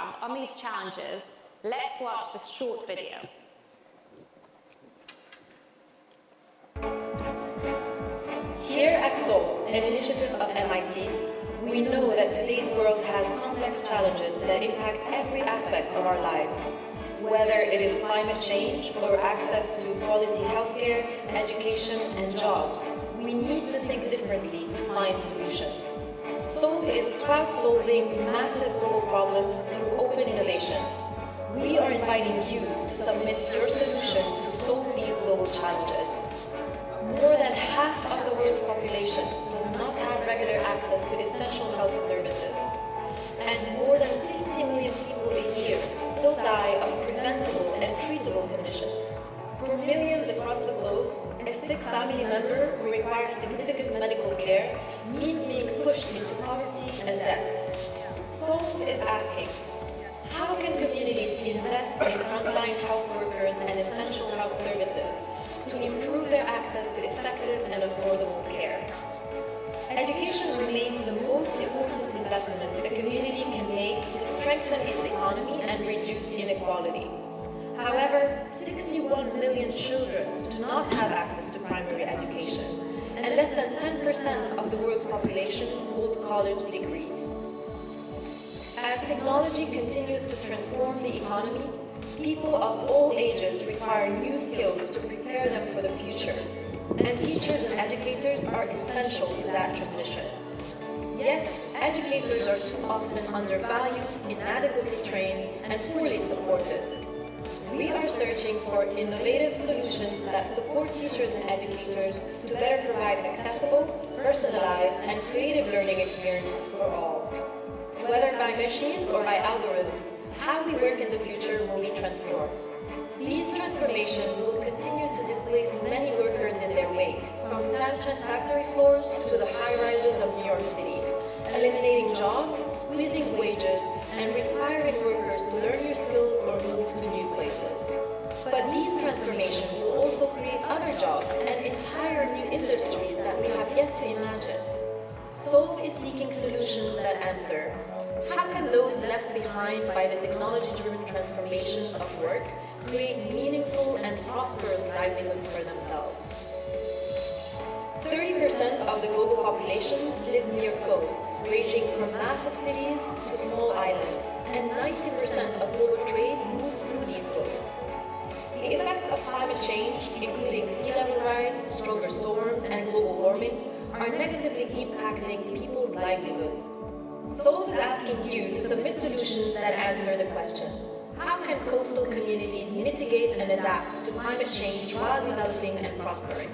background on these challenges, let's watch this short video. Here at SOL, an initiative of MIT, we know that today's world has complex challenges that impact every aspect of our lives. Whether it is climate change or access to quality healthcare, education, and jobs, we need to think differently to find solutions. SOL is crowd-solving massive global problems through open innovation. We are inviting you to submit your solution to solve these global challenges. More than half of the world's population does not have regular access to essential health services, and more than 50 million people a year still die of preventable and treatable conditions. For millions across the globe, a sick family member who requires significant medical care means being pushed into poverty and debt. SOL is asking, how can communities invest in frontline health workers and essential health services to improve their access to effective and affordable care? Education remains the most important investment a community can make to strengthen its economy and reduce inequality. However, 61 million children do not have access to primary education, and less than 10% of the world's population hold college degrees. As technology continues to transform the economy, people of all ages require new skills to prepare them for the future, and teachers and educators are essential to that transition. Yet, educators are too often undervalued, inadequately trained, and poorly supported. We are searching for innovative solutions that support teachers and educators to better provide accessible, personalized, and creative learning experiences for all. Whether by machines or by algorithms, how we work in the future will be transformed. These transformations will continue to displace many workers in their wake, from sandstone factory floors to the high-rises of New York City, eliminating jobs, squeezing wages, and requiring workers to learn new skills or move to new places. But these transformations will also create other jobs and entire new industries that we have yet to imagine. SOL is seeking solutions that answer, how can those left behind by the technology-driven transformations of work create meaningful and prosperous livelihoods for themselves? 30% of the global population lives near coasts, ranging from massive cities to small islands, and 90% of global trade moves through these coasts. The effects of climate change, including sea level rise, stronger storms, and global warming, are negatively impacting people's livelihoods. SOL is asking you to submit solutions that answer the question, how can coastal communities mitigate and adapt to climate change while developing and prospering?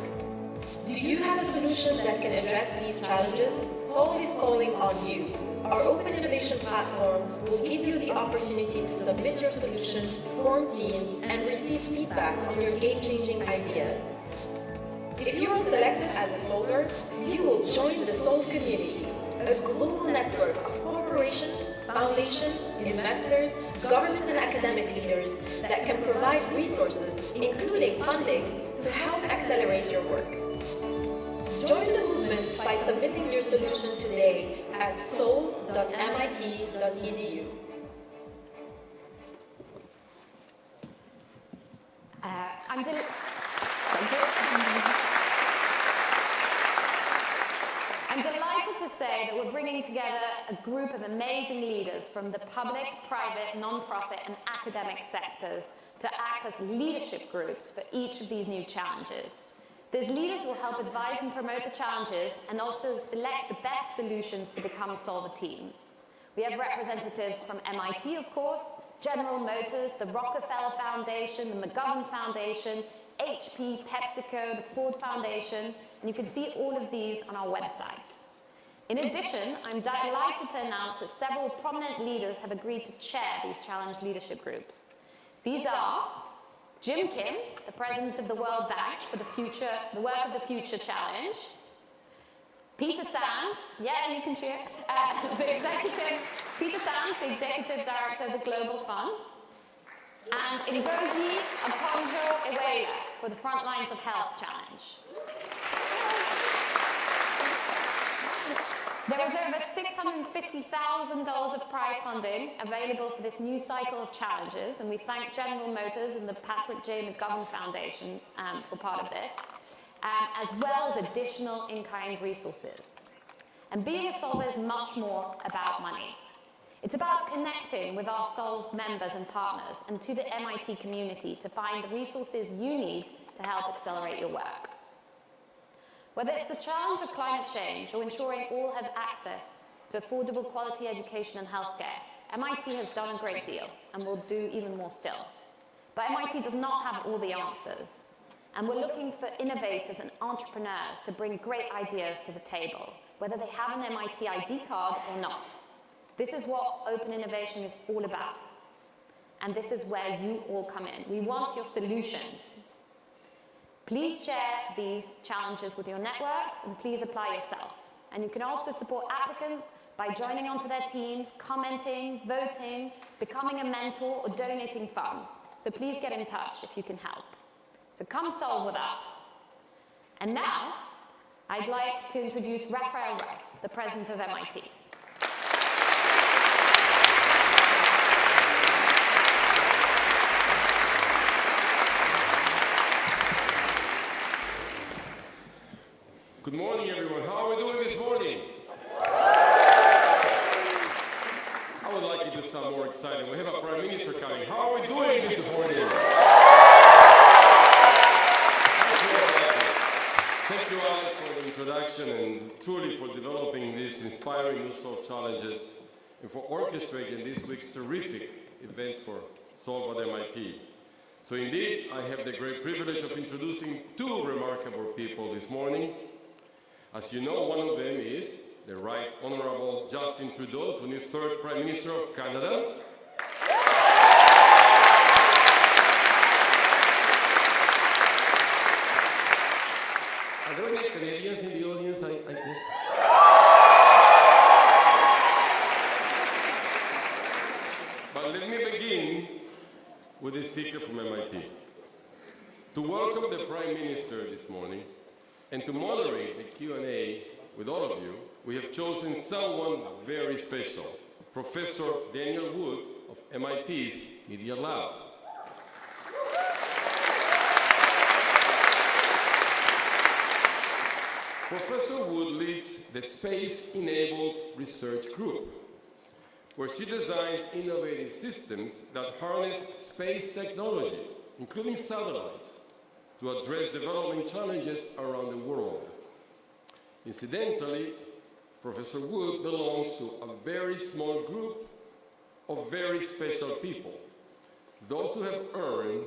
Do you have a solution that can address these challenges? SOL is calling on you. Our open innovation platform will give you the opportunity to submit your solution, form teams, and receive feedback on your game-changing ideas. If you are selected as a solver, you will join the SOL community, a global network of corporations, foundations, investors, government and academic leaders that can provide resources, including funding, to help accelerate your work. Join the movement by submitting your solution today at sol.mit.edu. I'm delighted to say that we're bringing together a group of amazing leaders from the public, private, non-profit, and academic sectors to act as leadership groups for each of these new challenges. These leaders will help advise and promote the challenges and also select the best solutions to become solver teams. We have representatives from MIT, of course, General Motors, the Rockefeller Foundation, the McGovern Foundation, HP, PepsiCo, the Ford Foundation, and you can see all of these on our website. In addition, I'm delighted to announce that several prominent leaders have agreed to chair these challenge leadership groups. These are Jim Kim, the president of the World Bank for the Work of the Future Challenge. Peter Sands, yeah, you can cheer. Peter Sands, the executive director of the Global Fund. And Ngozi Okonjo-Iweala for the Front Lines of Health Challenge. There was over 600 $650,000 of prize funding available for this new cycle of challenges, and we thank General Motors and the Patrick J. McGovern Foundation for part of this, as well as additional in-kind resources. And being a solver is much more about money. It's about connecting with our Solve members and partners and to the MIT community to find the resources you need to help accelerate your work. Whether it's the challenge of climate change or ensuring all have access to affordable quality education and healthcare, MIT has done a great deal and will do even more still. But MIT does not have all the answers, and we're looking for innovators and entrepreneurs to bring great ideas to the table, whether they have an MIT ID card or not. This is what open innovation is all about, and this is where you all come in. We want your solutions. Please share these challenges with your networks, and please apply yourself. And you can also support applicants by joining onto their teams, commenting, voting, becoming a mentor, or donating funds. So please get in touch if you can help. So come solve with us. And now, I'd like to introduce Raphael Ruff, the president of MIT. Good morning, everyone. How are we doing this morning? I would like it to sound more exciting. We have a Prime Minister coming. How are we doing this morning? Thank you all for the introduction and truly for developing these inspiring new Solve challenges and for orchestrating this week's terrific event for Solve at MIT. So indeed, I have the great privilege of introducing two remarkable people this morning. As you know, one of them is the Right Honourable Justin Trudeau, the new third Prime Minister of Canada. Are there any Canadians in the audience, I guess? But let me begin with a speaker from MIT. To welcome the Prime Minister this morning, and to moderate the Q&A with all of you, we have chosen someone very special, Professor Daniel Wood of MIT's Media Lab. Professor Wood leads the Space-Enabled Research Group, where she designs innovative systems that harness space technology, including satellites, to address development challenges around the world. Incidentally, Professor Wood belongs to a very small group of very special people, those who have earned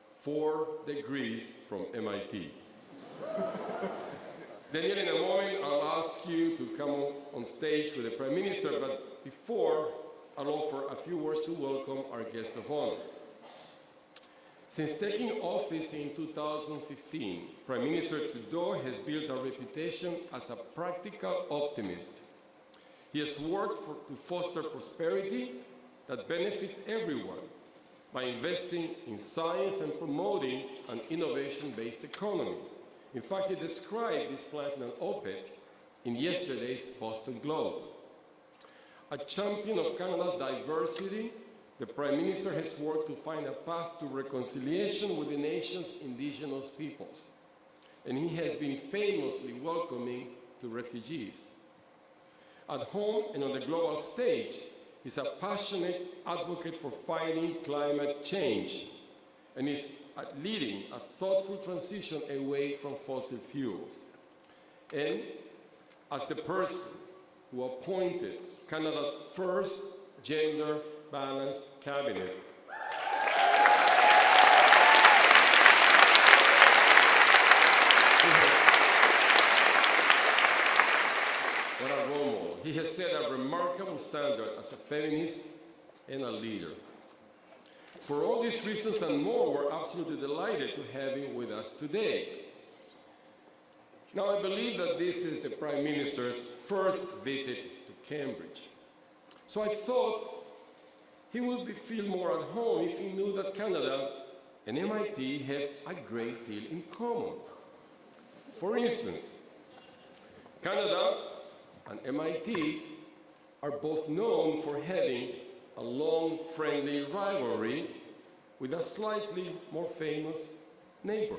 4 degrees from MIT. Daniel, in a moment, I'll ask you to come on stage with the Prime Minister, but before, I'll offer a few words to welcome our guest of honor. Since taking office in 2015, Prime Minister Trudeau has built a reputation as a practical optimist. He has worked to foster prosperity that benefits everyone by investing in science and promoting an innovation-based economy. In fact, he described this plan in an op-ed in yesterday's Boston Globe. A champion of Canada's diversity, the Prime Minister has worked to find a path to reconciliation with the nation's Indigenous peoples, and he has been famously welcoming to refugees. At home and on the global stage, he's a passionate advocate for fighting climate change, and is leading a thoughtful transition away from fossil fuels. And as the person who appointed Canada's first gender-balanced cabinet, what a role model. He has set a remarkable standard as a feminist and a leader. For all these reasons and more, we're absolutely delighted to have him with us today. Now, I believe that this is the Prime Minister's first visit to Cambridge. So I thought he would feel more at home if he knew that Canada and MIT have a great deal in common. For instance, Canada and MIT are both known for having a long, friendly rivalry with a slightly more famous neighbor.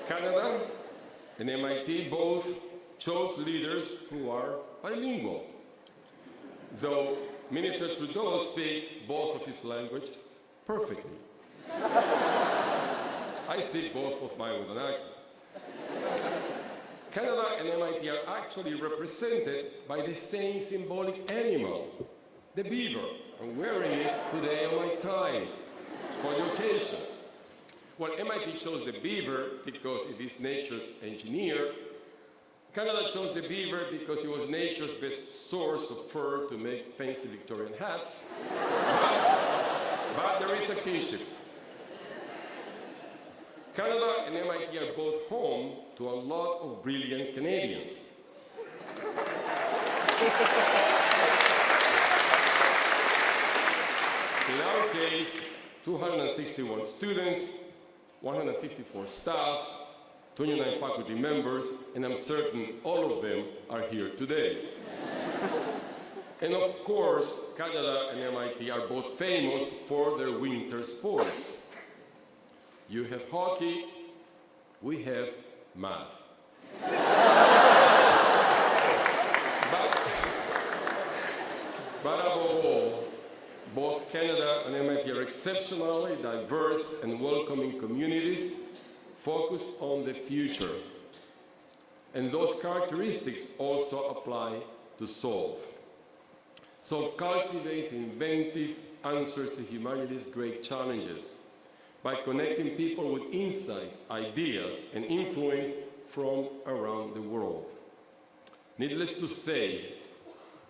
Canada and MIT both chose leaders who are bilingual, though Minister Trudeau speaks both of his language perfectly. I speak both of mine with an accent. Canada and MIT are actually represented by the same symbolic animal, the beaver. I'm wearing it today on my tie for the occasion. Well, MIT chose the beaver because it is nature's engineer. Canada chose the beaver because it was nature's best source of fur to make fancy Victorian hats. But there is a kinship. Canada and MIT are both home to a lot of brilliant Canadians. In our case, 261 students, 154 staff, 29 faculty members, and I'm certain all of them are here today. And of course, Canada and MIT are both famous for their winter sports. You have hockey, we have math. But above all, both Canada and MIT are exceptionally diverse and welcoming communities focused on the future. And those characteristics also apply to Solve. Solve cultivates inventive answers to humanity's great challenges by connecting people with insight, ideas, and influence from around the world. Needless to say,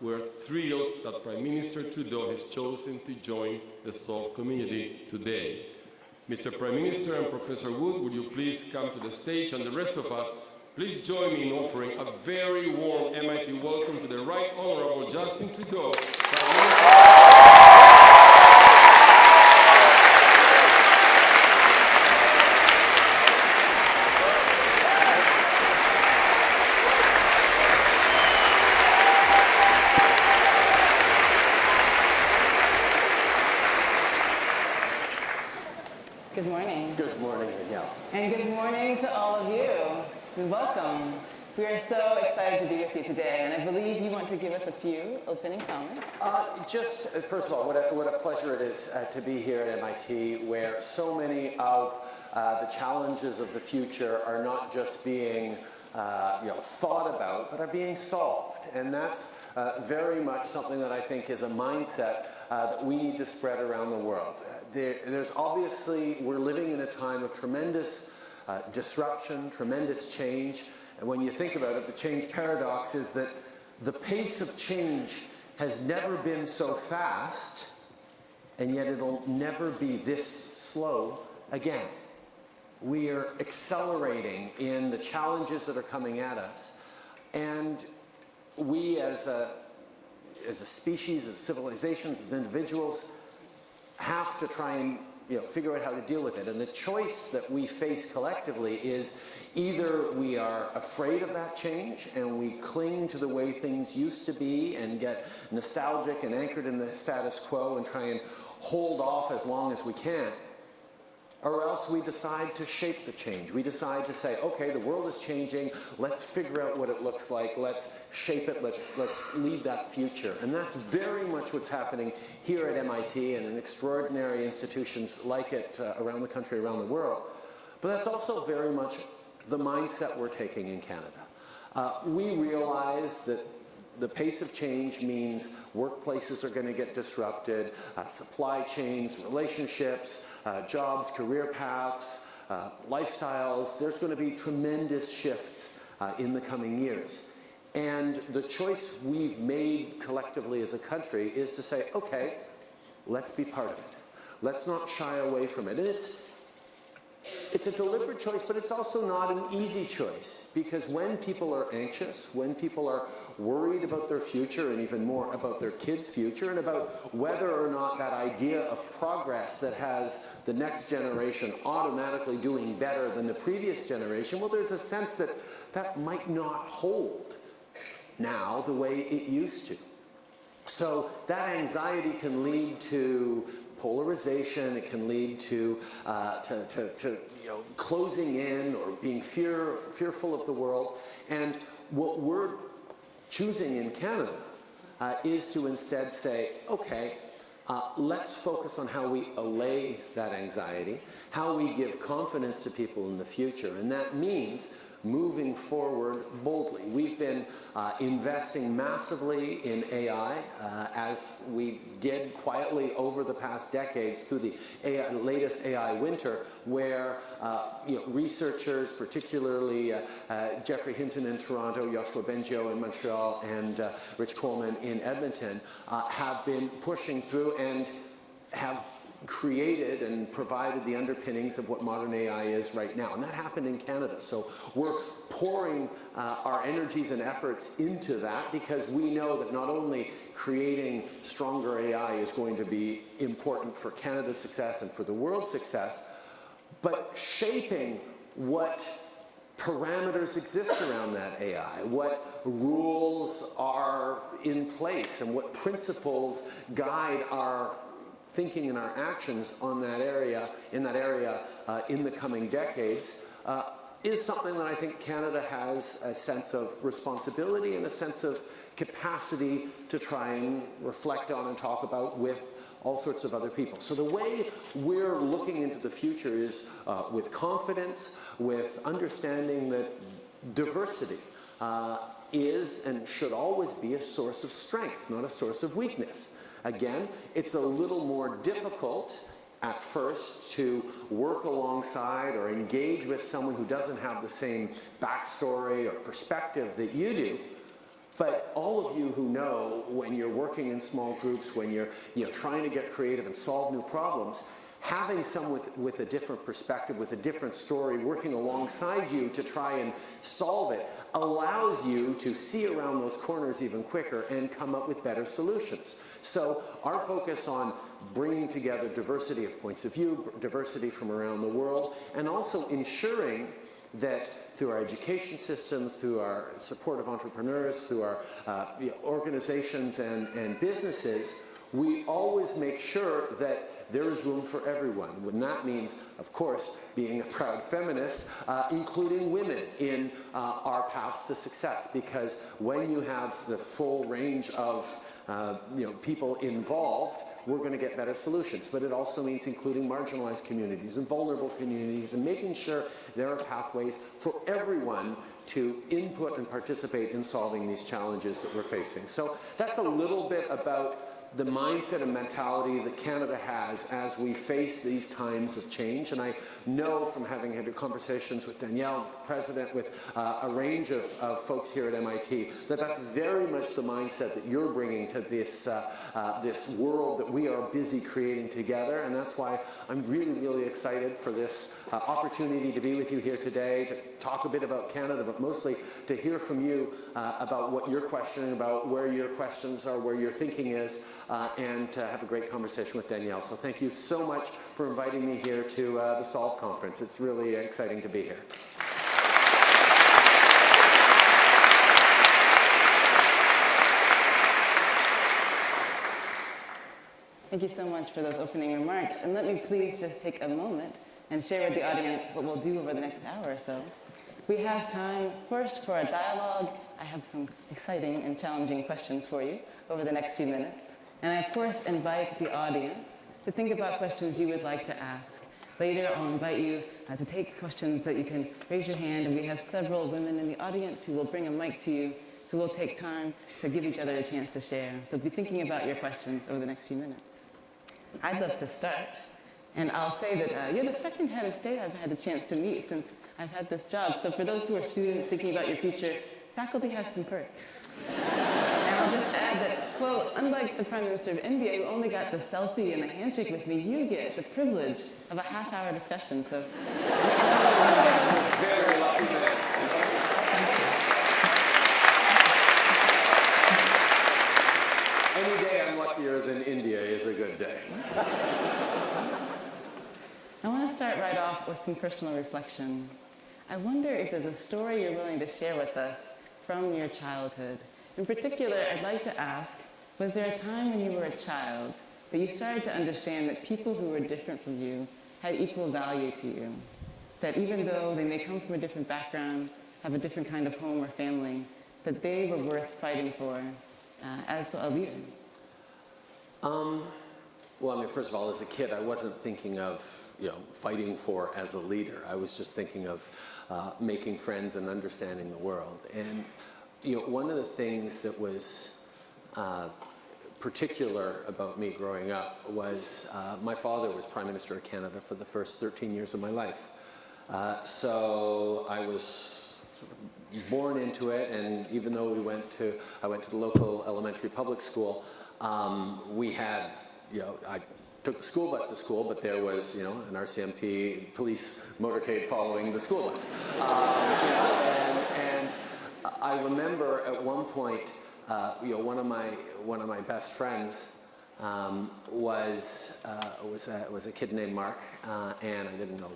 we're thrilled that Prime Minister Trudeau has chosen to join the Solve community today. Mr. Prime Minister and Professor Wood, would you please come to the stage, and the rest of us, please join me in offering a very warm MIT welcome to the Right Honourable Justin Trudeau, Prime Minister. Good morning. Good morning, Danielle. And good morning to all of you. And welcome. We are so excited to be with you today, and I believe you want to give us a few opening comments. First of all, what a pleasure it is to be here at MIT, where so many of the challenges of the future are not just being thought about, but are being solved. And that's very much something that I think is a mindset that we need to spread around the world. There's obviously, we're living in a time of tremendous disruption, tremendous change. And when you think about it, the change paradox is that the pace of change has never been so fast, and yet it'll never be this slow again. We are accelerating in the challenges that are coming at us. And we as a species, as civilizations, as individuals, have to try and figure out how to deal with it. And the choice that we face collectively is either we are afraid of that change and we cling to the way things used to be and get nostalgic and anchored in the status quo and try and hold off as long as we can, or else we decide to shape the change. We decide to say, okay, the world is changing, let's figure out what it looks like, let's shape it, let's lead that future. And that's very much what's happening here at MIT and in extraordinary institutions like it around the country, around the world. But that's also very much the mindset we're taking in Canada. We realize that the pace of change means workplaces are going to get disrupted, supply chains, relationships, jobs, career paths, lifestyles. There's going to be tremendous shifts in the coming years. And the choice we've made collectively as a country is to say, okay, let's be part of it. Let's not shy away from it. And It's a deliberate choice, but it's also not an easy choice, because when people are anxious, when people are worried about their future and even more about their kids' future and about whether or not that idea of progress that has the next generation automatically doing better than the previous generation, well, there's a sense that that might not hold now the way it used to. So that anxiety can lead to polarization. It can lead to closing in or being fearful of the world. And what we're choosing in Canada is to instead say, okay, let's focus on how we allay that anxiety, how we give confidence to people in the future, and that means moving forward boldly. We've been investing massively in AI, as we did quietly over the past decades through the latest AI winter, where researchers, particularly Jeffrey Hinton in Toronto, Yoshua Bengio in Montreal, and Rich Coleman in Edmonton, have been pushing through and have created and provided the underpinnings of what modern AI is right now. And that happened in Canada. So we're pouring our energies and efforts into that, because we know that not only creating stronger AI is going to be important for Canada's success and for the world's success, but shaping what parameters exist around that AI, what rules are in place, and what principles guide our thinking and our actions on that area, in the coming decades, is something that I think Canada has a sense of responsibility and a sense of capacity to try and reflect on and talk about with all sorts of other people. So the way we're looking into the future is with confidence, with understanding that diversity is and should always be a source of strength, not a source of weakness. Again, it's a little more difficult at first to work alongside or engage with someone who doesn't have the same backstory or perspective that you do. But all of you who know, when you're working in small groups, when you're trying to get creative and solve new problems, having someone with a different perspective, with a different story, working alongside you to try and solve it, allows you to see around those corners even quicker and come up with better solutions. So our focus on bringing together diversity of points of view, diversity from around the world, and also ensuring that through our education systems, through our support of entrepreneurs, through our organizations and businesses, we always make sure that there is room for everyone. And that means, of course, being a proud feminist, including women in our paths to success. Because when you have the full range of people involved, we're going to get better solutions. But it also means including marginalized communities and vulnerable communities and making sure there are pathways for everyone to input and participate in solving these challenges that we're facing. So that's a little bit about the mindset and mentality that Canada has as we face these times of change. And I know from having had conversations with Danielle, the president, with a range of folks here at MIT, that that's very much the mindset that you're bringing to this, this world that we are busy creating together. And that's why I'm really, really excited for this opportunity to be with you here today, to talk a bit about Canada, but mostly to hear from you about what you're questioning about, where your questions are, where your thinking is, and to have a great conversation with Danielle. So thank you so much for inviting me here to the Solve Conference. It's really exciting to be here. Thank you so much for those opening remarks. And let me please just take a moment and share with the audience what we'll do over the next hour or so. We have time first for a dialogue. I have some exciting and challenging questions for you over the next few minutes. And I, of course, invite the audience to think about questions you would like to ask. Later, I'll invite you to take questions that you can raise your hand, and we have several women in the audience who will bring a mic to you, so we'll take time to give each other a chance to share. So be thinking about your questions over the next few minutes. I'd love to start, and I'll say that you're the second head of state I've had a chance to meet since I've had this job. So for those who are students thinking about your future, faculty has some perks. And I'll just just add that, well, unlike the Prime Minister of India, who only got the selfie and the handshake with me, you get the privilege of a half-hour discussion, so. Very lucky man. Any day I'm luckier than India is a good day. I want to start right off with some personal reflection. I wonder if there's a story you're willing to share with us from your childhood. In particular, I'd like to ask, was there a time when you were a child that you started to understand that people who were different from you had equal value to you? That even though they may come from a different background, have a different kind of home or family, that they were worth fighting for as a leader? Well, I mean, first of all, as a kid, I wasn't thinking of, fighting for as a leader. I was just thinking of making friends and understanding the world. And, one of the things that was particular about me growing up was my father was Prime Minister of Canada for the first 13 years of my life. So I was sort of born into it, and even though I went to the local elementary public school, we had, I took the school bus to school, but there was, an RCMP police motorcade following the school bus. And I remember at one point, one of my best friends was a kid named Mark, and I didn't know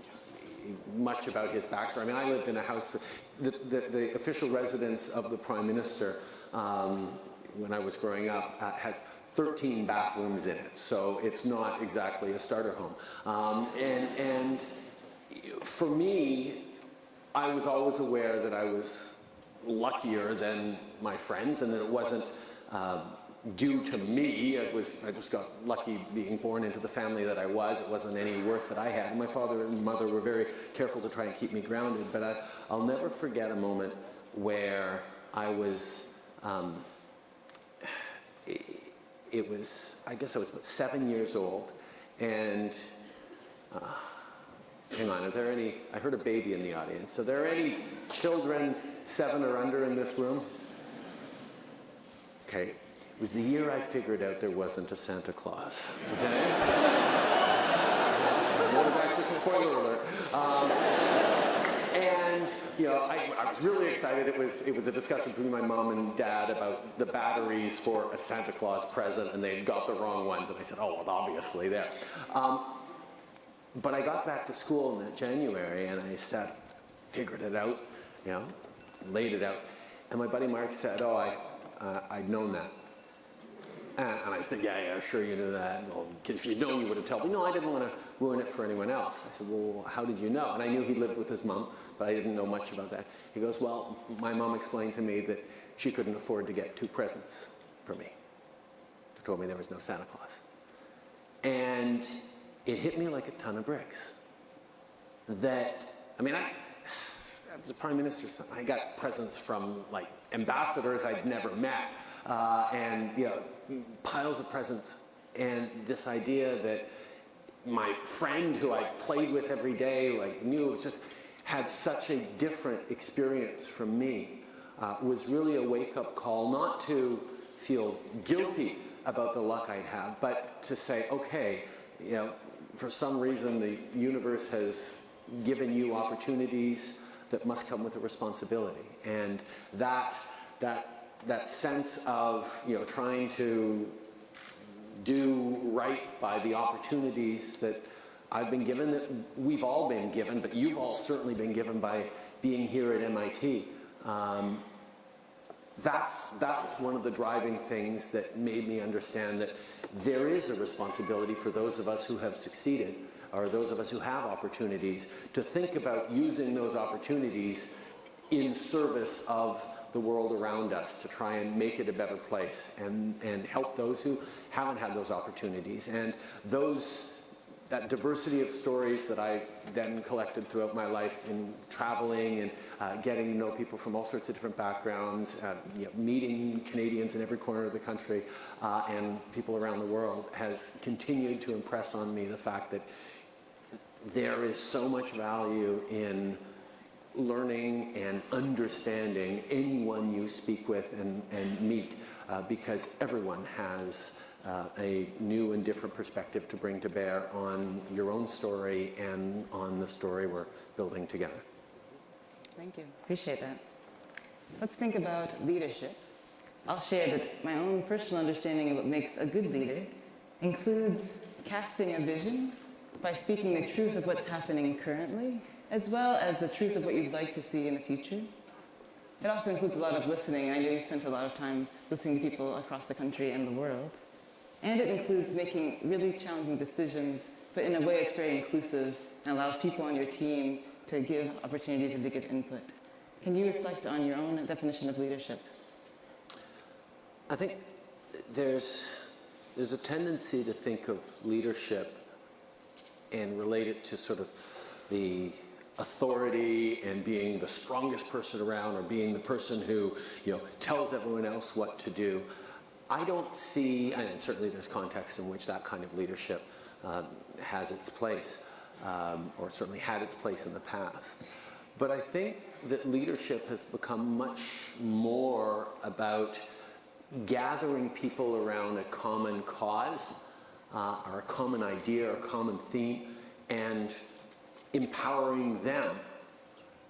much about his backstory. I mean, I lived in a house, the official residence of the Prime Minister when I was growing up has 13 bathrooms in it, so it's not exactly a starter home. And for me, I was always aware that I was luckier than my friends, and that it wasn't due to me. I just got lucky being born into the family that I was. It wasn't any worth that I had. And my father and mother were very careful to try and keep me grounded, but I'll never forget a moment where I was, I guess I was about 7 years old, and hang on, are there any, I heard a baby in the audience. Are there any children 7 or under in this room? Okay, it was the year I figured out there wasn't a Santa Claus, okay? What was that? Just a spoiler alert. And, I was really excited. It was a discussion between my mom and dad about the batteries for a Santa Claus present, and they'd got the wrong ones, and I said, oh, well, obviously there. But I got back to school in January, and I said, figured it out, laid it out. And my buddy Mark said, oh, I'd known that. And I said, yeah, sure you knew that. Well, if you'd known, you would have told me. No, I didn't want to ruin it for anyone else. I said, well, how did you know? And I knew he lived with his mom, but I didn't know much about that. He goes, well, my mom explained to me that she couldn't afford to get 2 presents for me. She told me there was no Santa Claus. And it hit me like a ton of bricks. That, as a Prime Minister's son, I got presents from like ambassadors I'd never met, and piles of presents, and this idea that my friend who I played with every day, who I knew just had such a different experience from me, was really a wake-up call, not to feel guilty about the luck I'd have, but to say, okay, for some reason the universe has given you opportunities that must come with a responsibility, and that sense of trying to do right by the opportunities that I've been given, that we've all been given, but you've all certainly been given by being here at MIT. That was one of the driving things that made me understand that there is a responsibility for those of us who have succeeded, or those of us who have opportunities, to think about using those opportunities in service of the world around us, to try and make it a better place and help those who haven't had those opportunities. And that diversity of stories that I then collected throughout my life in traveling and getting to know people from all sorts of different backgrounds, meeting Canadians in every corner of the country and people around the world, has continued to impress on me the fact that there is so much value in learning and understanding anyone you speak with and meet, because everyone has a new and different perspective to bring to bear on your own story and on the story we're building together. Thank you. Appreciate that. Let's think about leadership. I'll share that my own personal understanding of what makes a good leader includes casting a vision by speaking the truth of what's happening currently, as well as the truth of what you'd like to see in the future. It also includes a lot of listening. I know you spent a lot of time listening to people across the country and the world. And it includes making really challenging decisions, but in a way it's very inclusive and allows people on your team to give opportunities and to give input. Can you reflect on your own definition of leadership? I think there's a tendency to think of leadership and relate it to sort of the authority and being the strongest person around, or being the person who, tells everyone else what to do. I don't see, and certainly there's context in which that kind of leadership has its place, or certainly had its place in the past. But I think that leadership has become much more about gathering people around a common cause, or a common idea, or a common theme, and empowering them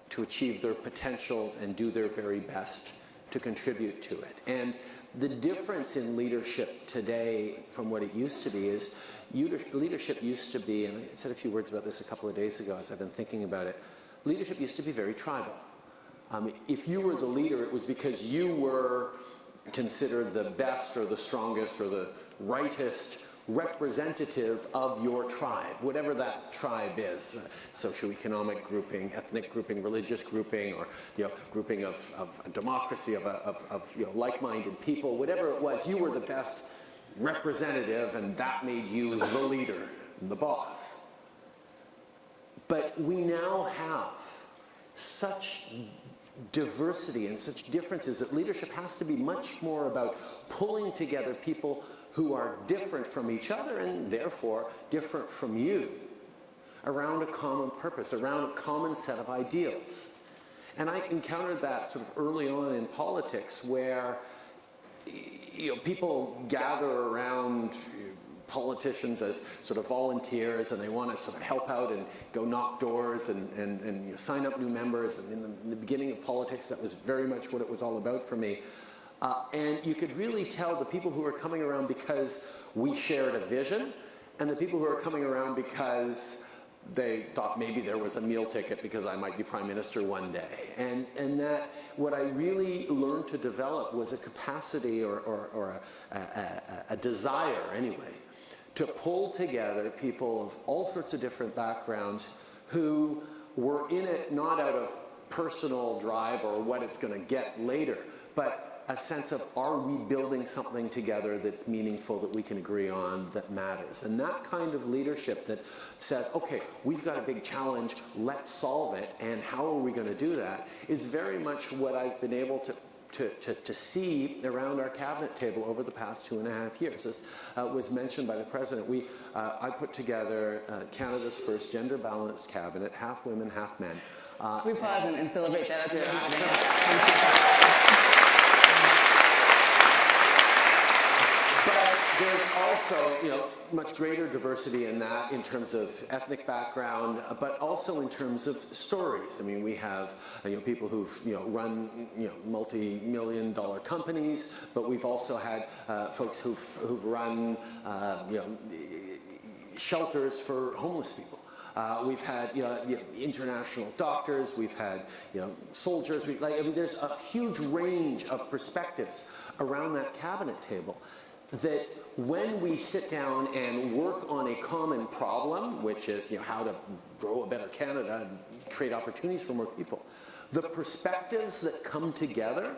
to achieve their potentials and do their very best to contribute to it. And the difference in leadership today from what it used to be is leadership used to be, and I said a few words about this a couple of days ago as I've been thinking about it, leadership used to be very tribal. If you were the leader, it was because you were considered the best or the strongest or the rightest representative of your tribe, whatever that tribe is, socioeconomic grouping, ethnic grouping, religious grouping, or grouping of a democracy, of like-minded people, whatever it was, you were the best representative, and that made you the leader, the boss. But we now have such diversity and such differences that leadership has to be much more about pulling together people who are different from each other and therefore different from you, around a common purpose, around a common set of ideals. And I encountered that sort of early on in politics, where people gather around politicians as sort of volunteers, and they want to sort of help out and go knock doors and sign up new members. And in the beginning of politics, that was very much what it was all about for me. And you could really tell the people who were coming around because we shared a vision, and the people who were coming around because they thought maybe there was a meal ticket because I might be Prime Minister one day. And that what I really learned to develop was a capacity or a desire, anyway, to pull together people of all sorts of different backgrounds who were in it not out of personal drive or what it's going to get later, but a sense of, are we building something together that's meaningful, that we can agree on, that matters? And that kind of leadership that says, okay, we've got a big challenge, let's solve it, and how are we going to do that, is very much what I've been able to see around our cabinet table over the past 2.5 years. As was mentioned by the President, I put together Canada's first gender-balanced cabinet, half women, half men. Can we pause and celebrate that? That's amazing. But there's also, much greater diversity in that in terms of ethnic background, but also in terms of stories. I mean, we have, people who've, run, multi-million-dollar companies, but we've also had folks who've run, shelters for homeless people. We've had international doctors, we've had soldiers. There's a huge range of perspectives around that cabinet table that when we sit down and work on a common problem, which is how to grow a better Canada and create opportunities for more people, the perspectives that come together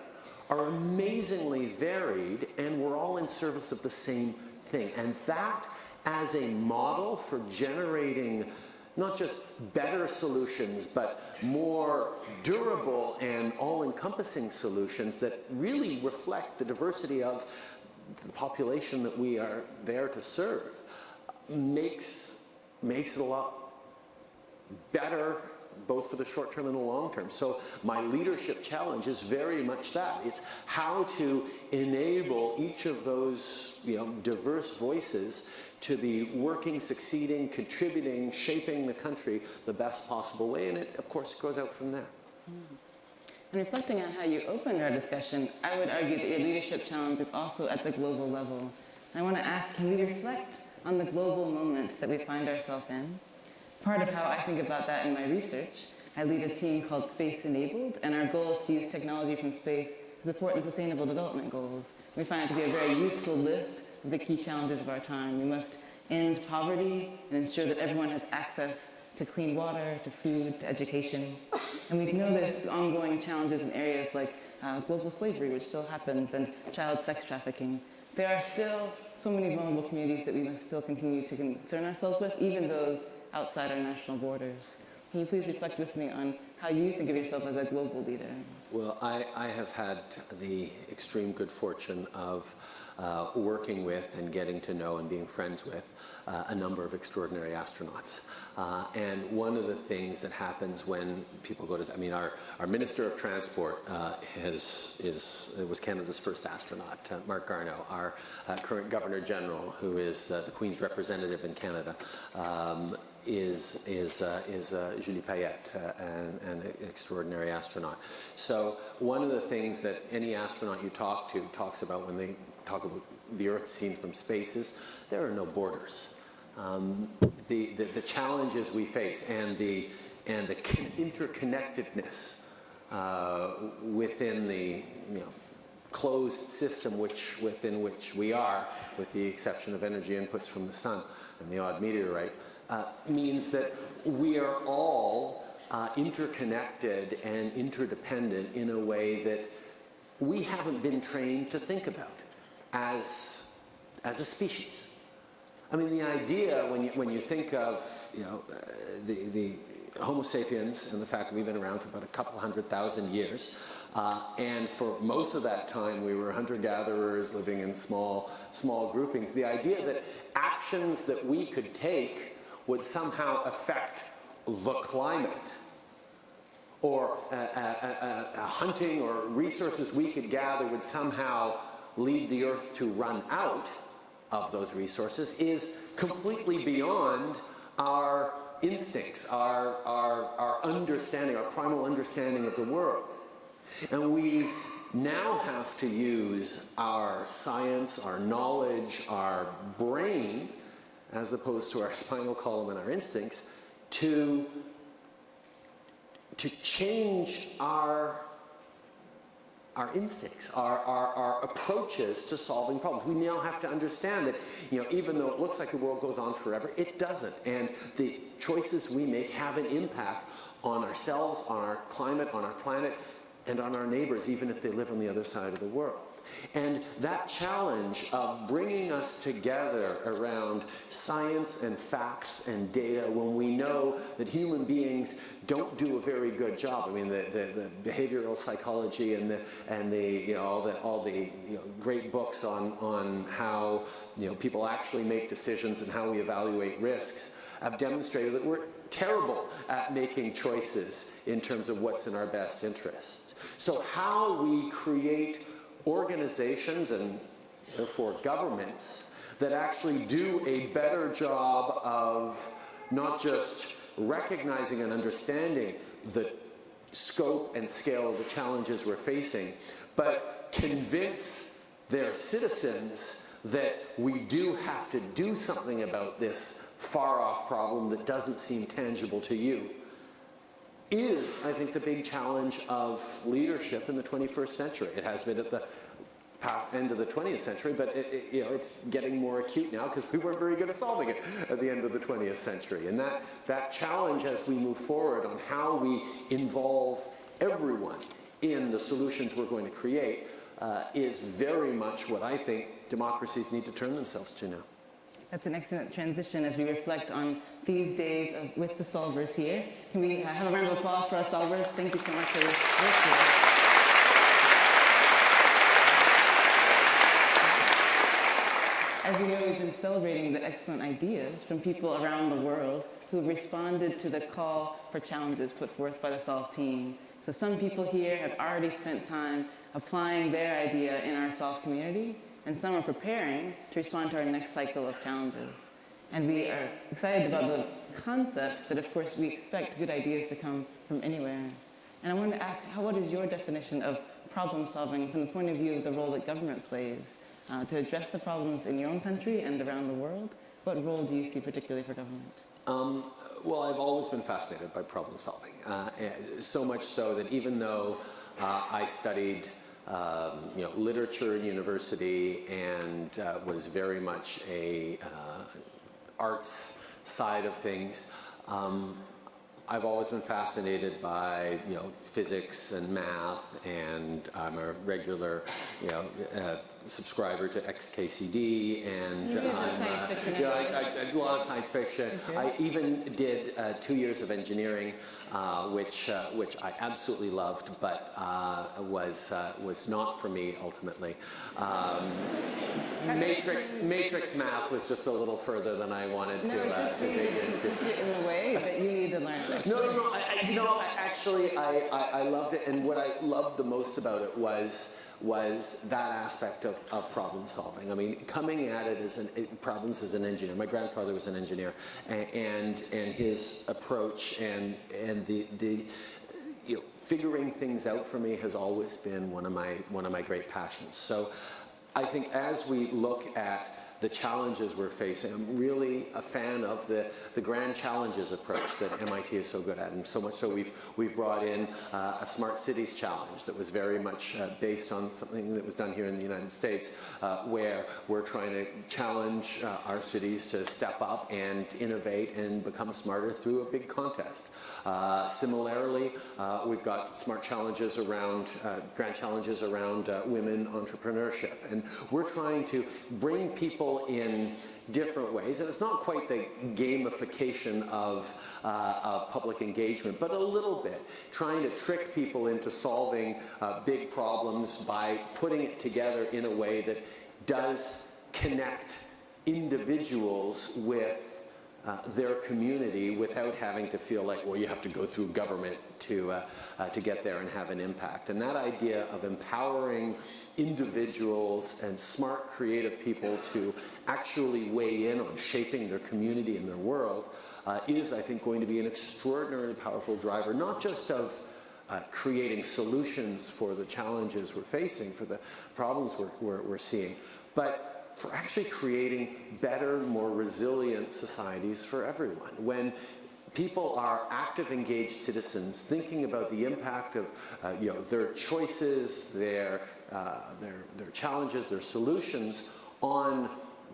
are amazingly varied, and we're all in service of the same thing. And that as a model for generating not just better solutions, but more durable and all-encompassing solutions that really reflect the diversity of the population that we are there to serve, makes it a lot better, both for the short term and the long term. So my leadership challenge is very much that. It's how to enable each of those, diverse voices to be working, succeeding, contributing, shaping the country the best possible way. And it, of course, goes out from there. And reflecting on how you opened our discussion, I would argue that your leadership challenge is also at the global level. And I want to ask, can we reflect on the global moment that we find ourselves in? Part of how I think about that in my research, I lead a team called Space Enabled, and our goal is to use technology from space to support the Sustainable Development Goals. We find it to be a very useful list of the key challenges of our time. We must end poverty and ensure that everyone has access to clean water, to food, to education. And we know there's ongoing challenges in areas like global slavery, which still happens, and child sex trafficking. There are still so many vulnerable communities that we must still continue to concern ourselves with, even those outside our national borders. Can you please reflect with me on how you think of yourself as a global leader? Well, I have had the extreme good fortune of working with and getting to know and being friends with a number of extraordinary astronauts. And one of the things that happens when people go to, our Minister of Transport was Canada's first astronaut, Mark Garneau. Our current Governor General, who is the Queen's representative in Canada, is Julie Payette, an extraordinary astronaut. So one of the things that any astronaut you talk to talks about when they talk about the Earth seen from space is there are no borders. The challenges we face and the interconnectedness within the closed system within which we are, with the exception of energy inputs from the sun and the odd meteorite, means that we are all interconnected and interdependent in a way that we haven't been trained to think about as a species. The idea when you think of the Homo sapiens and the fact that we've been around for about a couple 100,000 years, and for most of that time we were hunter-gatherers living in small groupings. The idea that actions that we could take would somehow affect the climate, or hunting or resources we could gather would somehow lead the Earth to run out of those resources is completely beyond our instincts, our understanding, our primal understanding of the world. And we now have to use our science, our knowledge, our brain, as opposed to our spinal column and our instincts, to change our instincts, our approaches to solving problems. We now have to understand that, even though it looks like the world goes on forever, it doesn't. And the choices we make have an impact on ourselves, on our climate, on our planet, and on our neighbors, even if they live on the other side of the world. And that challenge of bringing us together around science and facts and data, when we know that human beings don't do a very good job. The behavioral psychology and all the great books on how people actually make decisions and how we evaluate risks have demonstrated that we're terrible at making choices in terms of what's in our best interest. So how we create organizations and therefore governments that actually do a better job of not just recognizing and understanding the scope and scale of the challenges we're facing, but convince their citizens that we do have to do something about this far-off problem that doesn't seem tangible to you, is, I think, the big challenge of leadership in the 21st century. It has been at the end of the 20th century, but it's getting more acute now because we weren't very good at solving it at the end of the 20th century. And that challenge as we move forward on how we involve everyone in the solutions we're going to create is very much what I think democracies need to turn themselves to now. That's an excellent transition as we reflect on these days with the solvers here. Can we have a round of applause for our solvers? Thank you so much for your work here. As you know, we've been celebrating the excellent ideas from people around the world who responded to the call for challenges put forth by the SOLVE team. So some people here have already spent time applying their idea in our SOLVE community, and some are preparing to respond to our next cycle of challenges. And we are excited about the concept that, of course, we expect good ideas to come from anywhere. And I wanted to ask, what is your definition of problem solving from the point of view of the role that government plays to address the problems in your own country and around the world? What role do you see particularly for government? Well, I've always been fascinated by problem solving, so much so that even though I studied literature in university and was very much a arts side of things, I've always been fascinated by physics and math, and I'm a regular subscriber to XKCD, and I do a lot of science fiction. I even did 2 years of engineering, which I absolutely loved, but was not for me ultimately. Matrix math was just a little further than I wanted to dig into. In a way that you need to learn. No. Actually, I loved it, and what I loved the most about it was that aspect of problem solving. I mean, coming at it as problems as an engineer. My grandfather was an engineer, and his approach and the figuring things out for me has always been one of my great passions. So I think as we look at the challenges we're facing, I'm really a fan of the grand challenges approach that MIT is so good at, and so much so we've brought in a Smart Cities Challenge that was very much based on something that was done here in the United States, where we're trying to challenge our cities to step up and innovate and become smarter through a big contest. Similarly, we've got smart challenges around, grand challenges around women entrepreneurship, and we're trying to bring people in different ways, and it's not quite the gamification of public engagement, but a little bit, trying to trick people into solving big problems by putting it together in a way that does connect individuals with their community without having to feel like, well, you have to go through government to get there and have an impact. And that idea of empowering individuals and smart, creative people to actually weigh in on shaping their community and their world is, I think, going to be an extraordinarily powerful driver, not just of creating solutions for the challenges we're facing, for the problems we're seeing, but for actually creating better, more resilient societies for everyone. When people are active, engaged citizens thinking about the impact of their choices, their challenges, their solutions on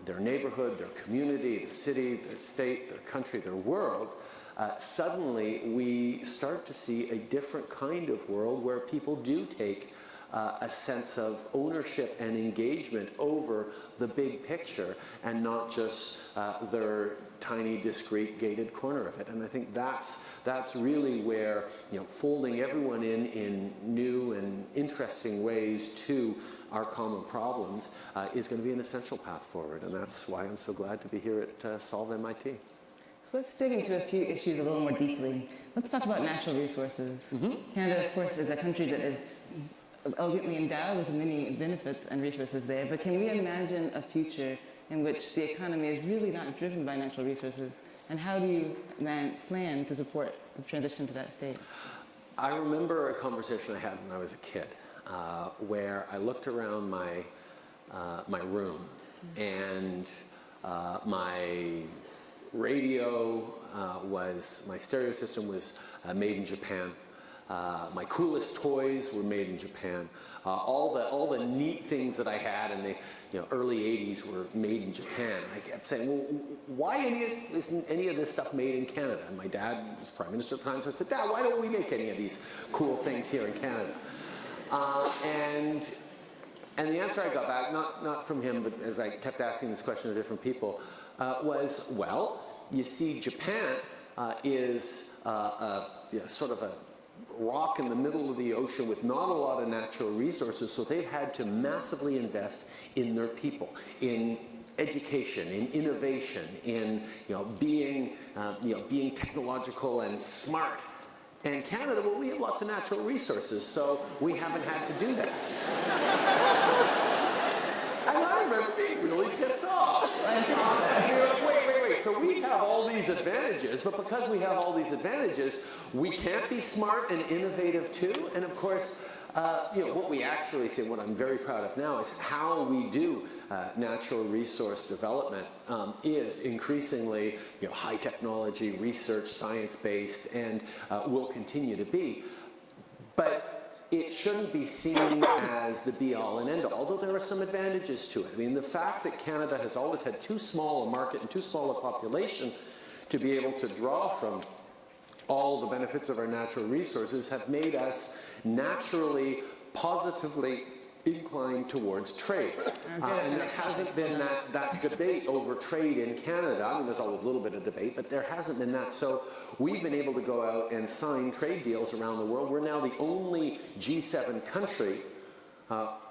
their neighborhood, their community, their city, their state, their country, their world, suddenly we start to see a different kind of world where people do take a sense of ownership and engagement over the big picture and not just their tiny, discrete, gated corner of it. And I think that's really where folding everyone in new and interesting ways to our common problems is going to be an essential path forward. And that's why I'm so glad to be here at Solve MIT. So let's dig into a few issues a little more deeply. Let's talk about natural resources. Canada, of course, is a country that is elegantly endowed with many benefits and resources there, but can we imagine a future in which the economy is really not driven by natural resources, and how do you plan to support the transition to that state? I remember a conversation I had when I was a kid, where I looked around my room, and my radio my stereo system was made in Japan. My coolest toys were made in Japan. All the neat things that I had in the early 80s were made in Japan. I kept saying, well, why isn't any of this stuff made in Canada? And my dad was Prime Minister at the time, so I said, Dad, why don't we make any of these cool things here in Canada? And the answer I got back, not from him, but as I kept asking this question to different people, was, well, you see, Japan is sort of a rock in the middle of the ocean with not a lot of natural resources, so they've had to massively invest in their people, in education, in innovation, in being technological and smart. And Canada, well, we have lots of natural resources, so we haven't had to do that. And I remember being really pissed off. Wait. So we have all these advantages, but because we have all these advantages, we can't be smart and innovative too. And of course, what we actually say, what I'm very proud of now, is how we do natural resource development is increasingly high technology, research, science-based, and will continue to be. But it shouldn't be seen as the be-all and end-all, although there are some advantages to it. I mean, the fact that Canada has always had too small a market and too small a population to be able to draw from all the benefits of our natural resources have made us naturally, positively inclined towards trade. And there hasn't been that debate over trade in Canada. I mean, there's always a little bit of debate, but there hasn't been that. So we've been able to go out and sign trade deals around the world. We're now the only G7 country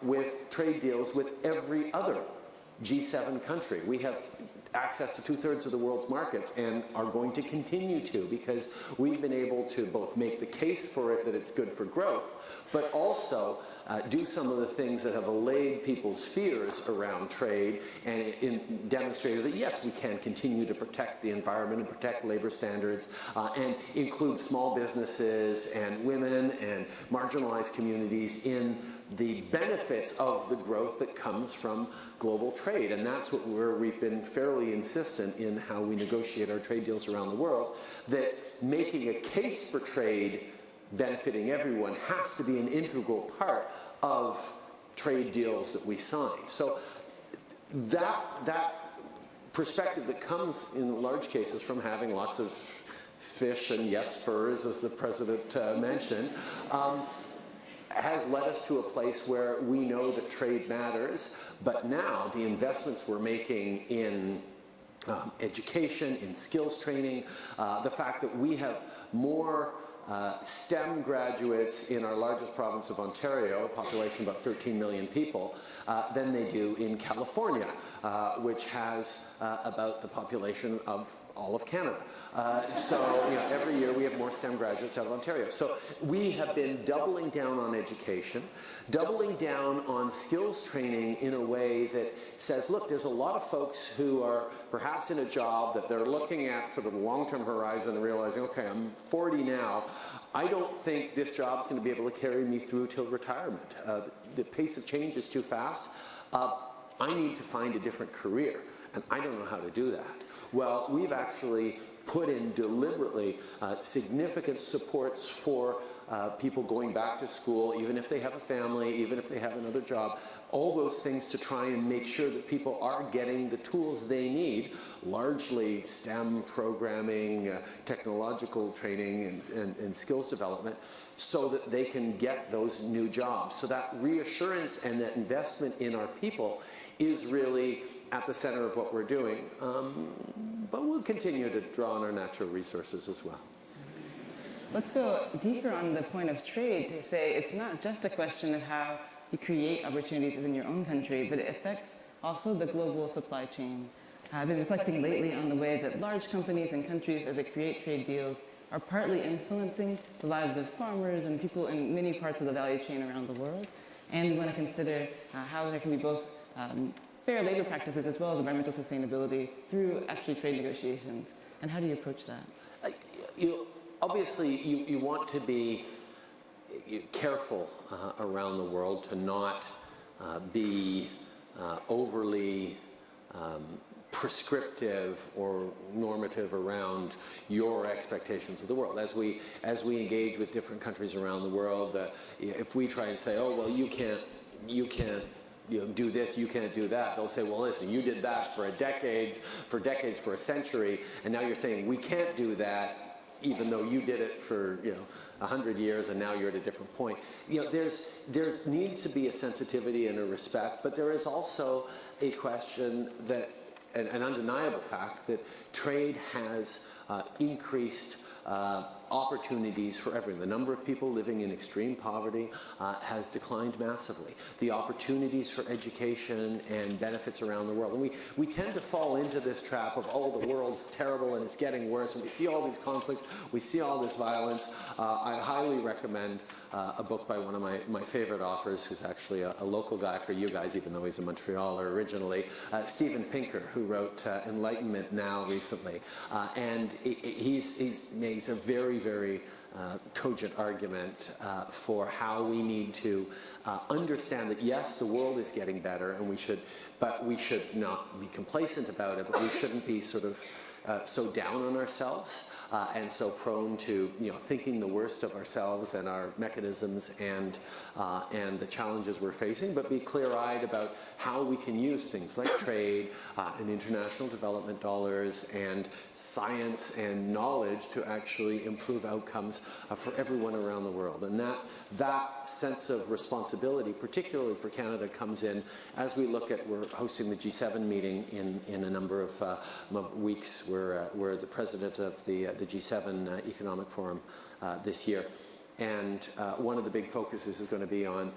with trade deals with every other G7 country. We have access to 2/3 of the world's markets and are going to continue to, because we've been able to both make the case for it that it's good for growth, but also do some of the things that have allayed people's fears around trade and demonstrated that yes, we can continue to protect the environment and protect labor standards and include small businesses and women and marginalized communities in the benefits of the growth that comes from global trade. And that's where we've been fairly insistent in how we negotiate our trade deals around the world, that making a case for trade benefiting everyone has to be an integral part of trade deals that we sign. So that perspective that comes in large cases from having lots of fish and yes, furs, as the president mentioned, has led us to a place where we know that trade matters, but now the investments we're making in education, in skills training, the fact that we have more STEM graduates in our largest province of Ontario, population about 13 million people, than they do in California, which has about the population of all of Canada. So every year we have more STEM graduates out of Ontario. So we have been doubling down on education, doubling down on skills training in a way that says, look, there's a lot of folks who are perhaps in a job that they're looking at sort of the long-term horizon and realizing, okay, I'm 40 now, I don't think this job's going to be able to carry me through till retirement. The pace of change is too fast. I need to find a different career, and I don't know how to do that. Well, we've actually put in deliberately significant supports for people going back to school, even if they have a family, even if they have another job, all those things to try and make sure that people are getting the tools they need, largely STEM programming, technological training, and skills development, so that they can get those new jobs. So that reassurance and that investment in our people is really at the center of what we're doing. But we'll continue to draw on our natural resources as well. Let's go deeper on the point of trade to say it's not just a question of how you create opportunities within your own country, but it affects also the global supply chain. I've been reflecting lately on the way that large companies and countries, as they create trade deals, are partly influencing the lives of farmers and people in many parts of the value chain around the world. And we want to consider how there can be both fair labor practices as well as environmental sustainability through actually trade negotiations. And how do you approach that? Obviously, you want to be careful around the world to not be overly prescriptive or normative around your expectations of the world. As we engage with different countries around the world, if we try and say, oh, well, you can't do this, you can't do that, they'll say, well, listen, you did that for decades, for a century, and now you're saying we can't do that, even though you did it for 100 years and now you're at a different point. There's needs to be a sensitivity and a respect, but there is also a question that, an undeniable fact, that trade has increased opportunities for everyone. The number of people living in extreme poverty has declined massively. The opportunities for education and benefits around the world. And we tend to fall into this trap of, oh, the world's terrible and it's getting worse, and we see all these conflicts, we see all this violence. I highly recommend a book by one of my favorite authors, who's actually a local guy for you guys, even though he's a Montrealer originally, Steven Pinker, who wrote Enlightenment Now recently. And he's made a very, very cogent argument for how we need to understand that, yes, the world is getting better, and we should not be complacent about it, but we shouldn't be sort of so down on ourselves and so prone to thinking the worst of ourselves and our mechanisms and the challenges we're facing, but be clear-eyed about how we can use things like trade and international development dollars and science and knowledge to actually improve outcomes for everyone around the world. And that sense of responsibility, particularly for Canada, comes in as we look at, we're hosting the G7 meeting in a number of weeks. We're the president of the G7 Economic Forum this year. And one of the big focuses is going to be on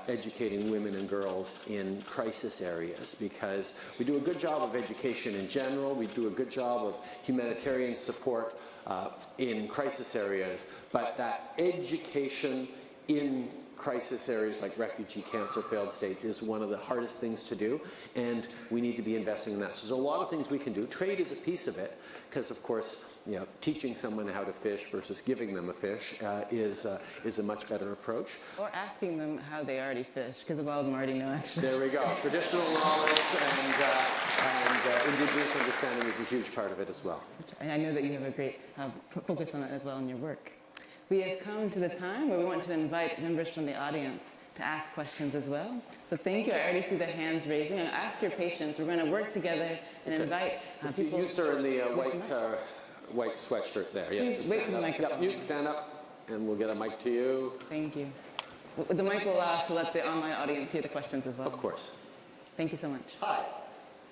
educating women and girls in crisis areas, because we do a good job of education in general, we do a good job of humanitarian support in crisis areas, but that education in crisis areas like refugee camps or failed states is one of the hardest things to do, and we need to be investing in that. So there's a lot of things we can do. Trade is a piece of it, because of course, teaching someone how to fish versus giving them a fish is a much better approach. Or asking them how they already fish, because a lot of them already know, actually. There we go. Traditional knowledge and indigenous understanding is a huge part of it as well. And I know that you have a great focus on it as well in your work. We have come to the time where we want to invite members from the audience to ask questions as well. So thank you. I already see the hands raising. And ask your patience. We're going to work together and invite people. You, sir, in the white sweatshirt there. Yes, please wait for the microphone. Yep, you stand up, and we'll get a mic to you. Thank you. The mic will allow us to let the online audience hear the questions as well. Of course. Thank you so much. Hi.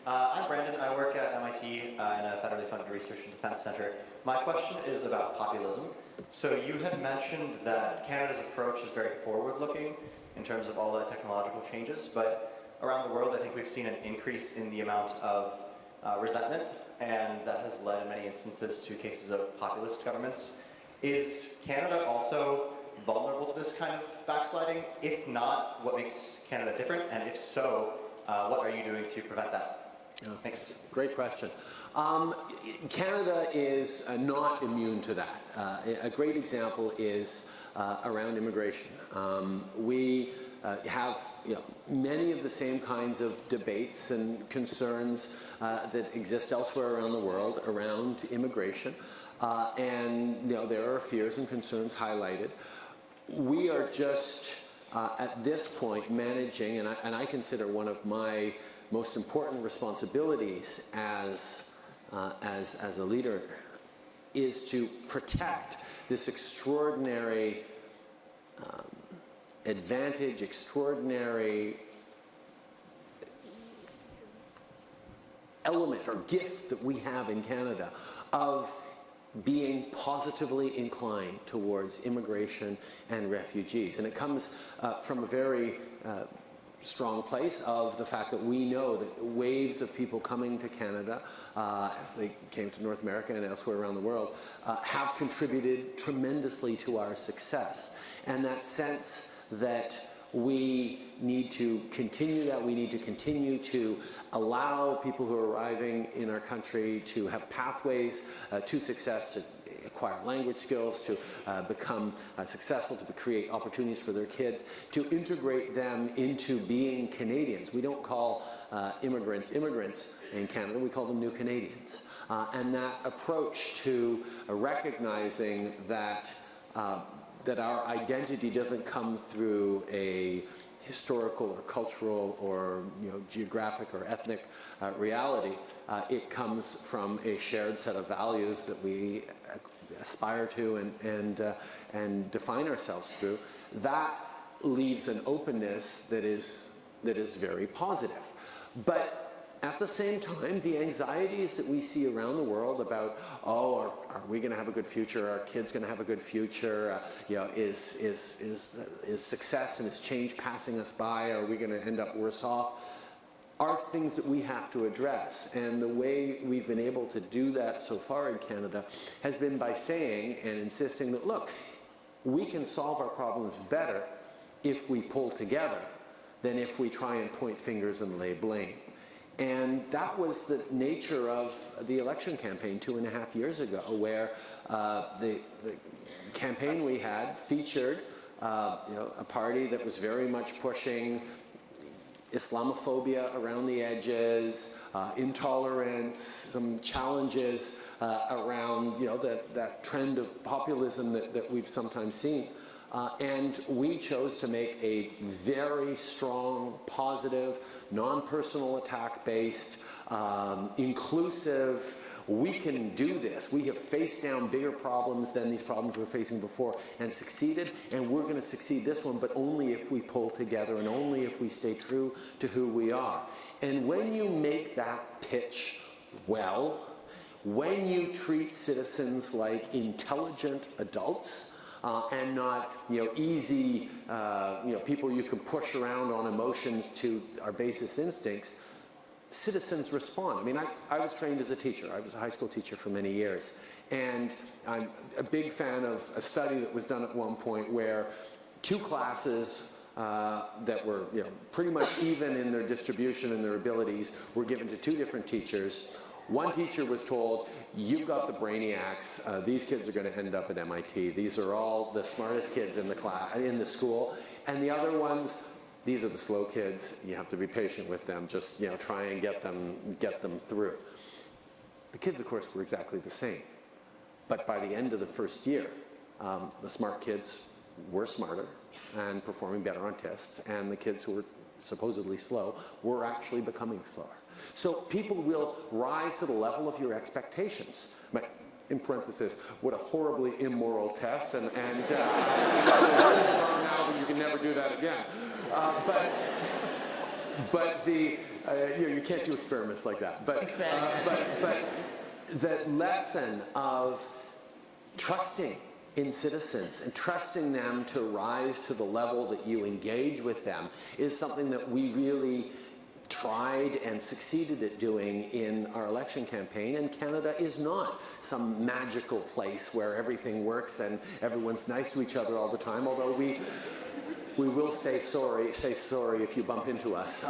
I'm Brandon. I work at MIT in a federally funded research and defense center. My question is about populism. So you had mentioned that Canada's approach is very forward-looking in terms of all the technological changes, but around the world I think we've seen an increase in the amount of resentment, and that has led in many instances to cases of populist governments. Is Canada also vulnerable to this kind of backsliding? If not, what makes Canada different? And if so, what are you doing to prevent that? Thanks. Great question. Canada is not immune to that. A great example is around immigration. We have many of the same kinds of debates and concerns that exist elsewhere around the world around immigration, and there are fears and concerns highlighted. We are just at this point managing, and I consider one of my most important responsibilities as a leader is to protect this extraordinary advantage, extraordinary element or gift that we have in Canada of being positively inclined towards immigration and refugees. And it comes from a very strong place of the fact that we know that waves of people coming to Canada as they came to North America and elsewhere around the world have contributed tremendously to our success. And that sense that we need to continue that, we need to continue to allow people who are arriving in our country to have pathways to success, to acquire language skills, to become successful, to create opportunities for their kids, to integrate them into being Canadians. We don't call immigrants in Canada, we call them new Canadians. And that approach to recognizing that that our identity doesn't come through a historical or cultural or geographic or ethnic reality. It comes from a shared set of values that we aspire to and define ourselves through. That leaves an openness that is very positive. But at the same time, the anxieties that we see around the world about, oh, are we going to have a good future? Are our kids going to have a good future? You know, is success and is change passing us by? Are we going to end up worse off? Are things that we have to address. And the way we've been able to do that so far in Canada has been by saying and insisting that, look, we can solve our problems better if we pull together than if we try and point fingers and lay blame. And that was the nature of the election campaign 2.5 years ago, where the campaign we had featured a party that was very much pushing Islamophobia around the edges, intolerance, some challenges around that trend of populism that we've sometimes seen. And we chose to make a very strong, positive, non-personal attack-based, inclusive, we can do this. We have faced down bigger problems than these problems we're facing before and succeeded, and we're going to succeed this one, but only if we pull together and only if we stay true to who we are. And when you make that pitch well, when you treat citizens like intelligent adults, and not easy people you can push around on emotions to our basest instincts, citizens respond. I mean, I was trained as a teacher. I was a high school teacher for many years, and I'm a big fan of a study that was done at one point where two classes that were pretty much even in their distribution and their abilities were given to two different teachers. One teacher was told, you've got the brainiacs, these kids are going to end up at MIT, these are all the smartest kids in the class, in the school, and the other ones, these are the slow kids, you have to be patient with them, just try and get them through. The kids, of course, were exactly the same, but by the end of the first year, the smart kids were smarter and performing better on tests, and the kids who were supposedly slow were actually becoming slower. So people will rise to the level of your expectations. But in parenthesis, what a horribly immoral test, and now you can never do that again. But you can't do experiments like that. But the lesson of trusting in citizens and trusting them to rise to the level that you engage with them is something that we really tried and succeeded at doing in our election campaign, and Canada is not some magical place where everything works and everyone's nice to each other all the time, although we will say sorry if you bump into us.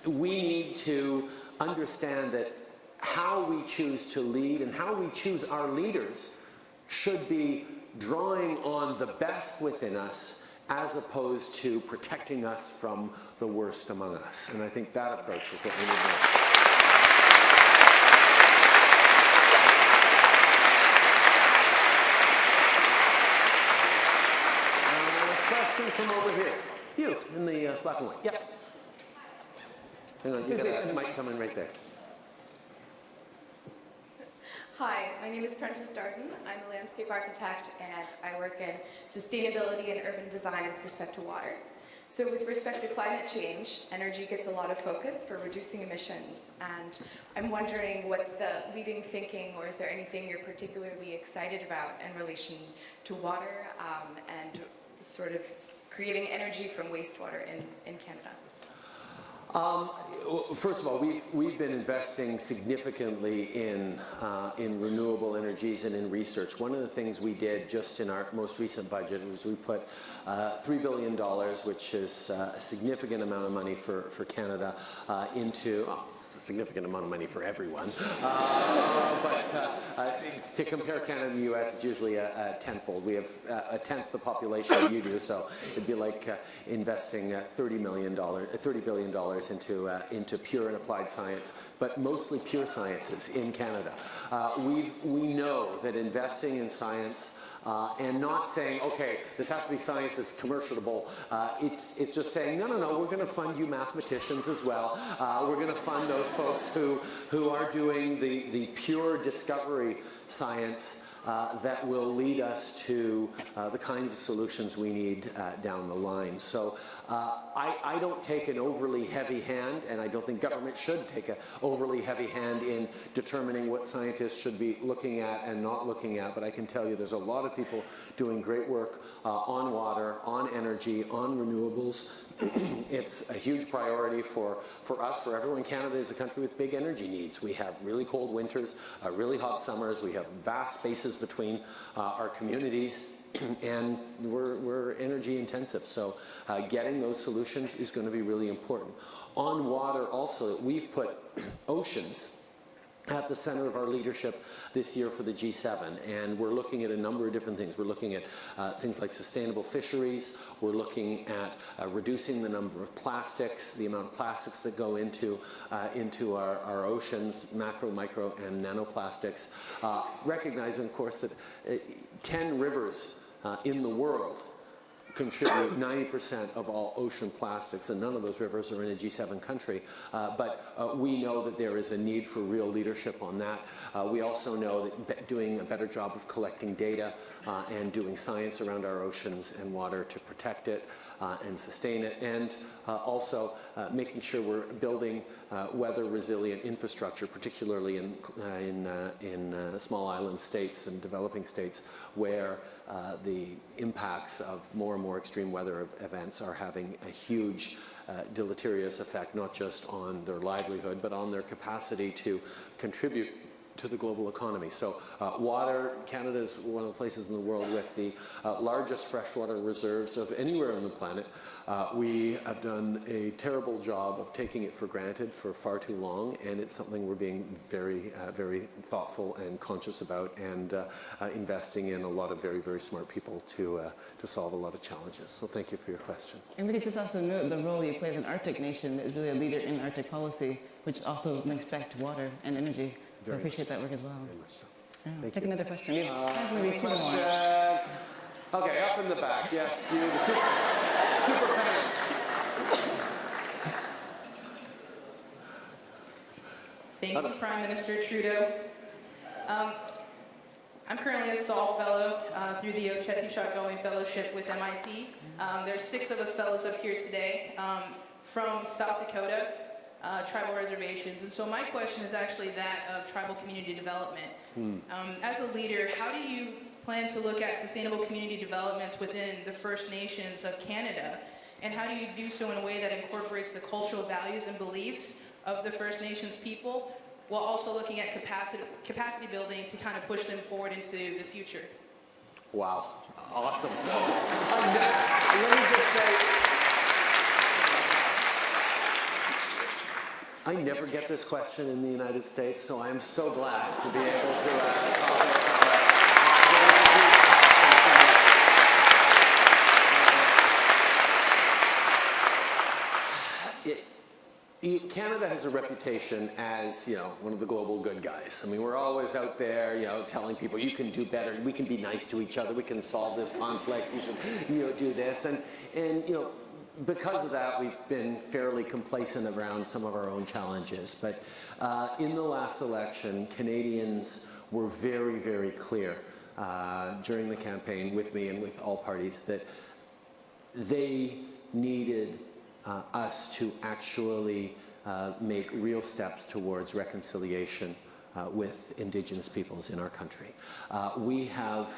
We need to understand that how we choose to lead and how we choose our leaders should be drawing on the best within us as opposed to protecting us from the worst among us. And I think that approach is what we need more. Question from over here. You, in the black and white. Yep. Hang on, you got a mic coming right there. Hi, my name is Prentice Darden. I'm a landscape architect and I work in sustainability and urban design with respect to water. So with respect to climate change, energy gets a lot of focus for reducing emissions, and I'm wondering what's the leading thinking, or is there anything you're particularly excited about in relation to water and sort of creating energy from wastewater in Canada? First of all, we've been investing significantly in renewable energies and in research. One of the things we did just in our most recent budget was we put $3 billion, which is a significant amount of money for Canada, into, it's a significant amount of money for everyone, but to compare Canada and the US, it's usually a tenfold. We have a tenth the population that you do, so it'd be like investing $30 billion into pure and applied science, but mostly pure sciences in Canada. We know that investing in science and not saying, okay, this has to be science that's commercializable. It's just saying, no, we're going to fund you mathematicians as well. We're going to fund those folks who are doing the pure discovery science that will lead us to the kinds of solutions we need down the line. So I don't take an overly heavy hand, and I don't think government should take an overly heavy hand in determining what scientists should be looking at and not looking at, but I can tell you there's a lot of people doing great work on water, on energy, on renewables. It's a huge priority for us, for everyone. Canada is a country with big energy needs. We have really cold winters, really hot summers, we have vast spaces between our communities, and we're energy intensive. So getting those solutions is going to be really important. On water also, we've put oceans at the center of our leadership this year for the G7, and we're looking at a number of different things. We're looking at things like sustainable fisheries. We're looking at reducing the number of plastics, the amount of plastics that go into our oceans, macro, micro, and nanoplastics. Recognizing, of course, that 10 rivers in the world contribute 90% of all ocean plastics, and none of those rivers are in a G7 country. But we know that there is a need for real leadership on that. We also know that doing a better job of collecting data and doing science around our oceans and water to protect it and sustain it, and also making sure we're building weather-resilient infrastructure, particularly in small island states and developing states where the impacts of more and more extreme weather events are having a huge deleterious effect, not just on their livelihood, but on their capacity to contribute to the global economy. So water, Canada is one of the places in the world with the largest freshwater reserves of anywhere on the planet. We have done a terrible job of taking it for granted for far too long, and it's something we're being very, very thoughtful and conscious about, and investing in a lot of very, very smart people to solve a lot of challenges. So thank you for your question. And we could just also note the role you play as an Arctic nation is really a leader in Arctic policy, which also links back to water and energy. So I appreciate that work as well. Very much so. Yeah, take another question. We have maybe two more. Okay, up in the back. Yes, you, the super fan. Thank you, Prime Minister Trudeau. I'm currently a Saul Fellow through the Ochetisha Going Fellowship with MIT. There's 6 of us fellows up here today from South Dakota. Tribal reservations. And so my question is actually that of tribal community development. As a leader, how do you plan to look at sustainable community developments within the First Nations of Canada? And how do you do so in a way that incorporates the cultural values and beliefs of the First Nations people, while also looking at capacity building to kind of push them forward into the future? Wow, awesome. Let me just say, I never get this question in the United States, so I'm so glad to be able to Canada has a reputation as, one of the global good guys. I mean, we're always out there, telling people you can do better, we can be nice to each other, we can solve this conflict, you should, do this, and because of that, we've been fairly complacent around some of our own challenges. But in the last election, Canadians were very, very clear during the campaign with me and with all parties that they needed us to actually make real steps towards reconciliation with Indigenous peoples in our country. We have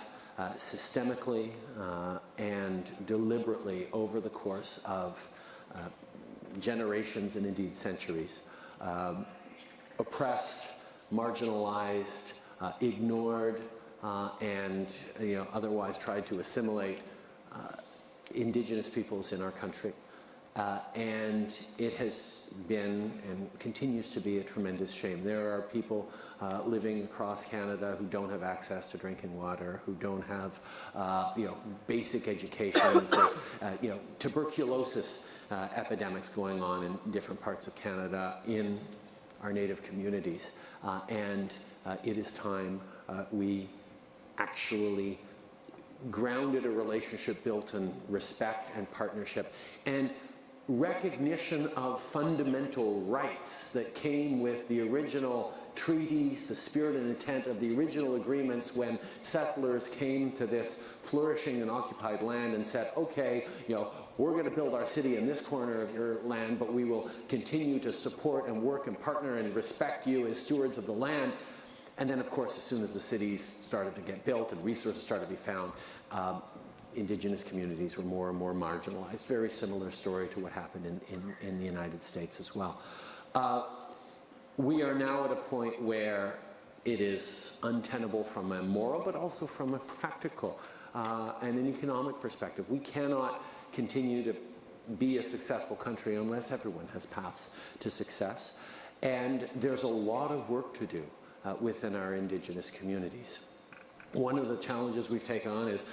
systemically and deliberately over the course of generations and indeed centuries oppressed, marginalized, ignored, and otherwise tried to assimilate Indigenous peoples in our country. And it has been and continues to be a tremendous shame. There are people living across Canada who don't have access to drinking water, who don't have basic education. There's tuberculosis epidemics going on in different parts of Canada in our native communities. And it is time we actually grounded a relationship built in respect and partnership and recognition of fundamental rights that came with the original treaties, the spirit and intent of the original agreements when settlers came to this flourishing and occupied land and said, okay, we're going to build our city in this corner of your land, but we will continue to support and work and partner and respect you as stewards of the land. And then, of course, as soon as the cities started to get built and resources started to be found, Indigenous communities were more and more marginalized. Very similar story to what happened in the United States as well. We are now at a point where it is untenable from a moral, but also from a practical and an economic perspective. We cannot continue to be a successful country unless everyone has paths to success. And there's a lot of work to do within our Indigenous communities. One of the challenges we've taken on is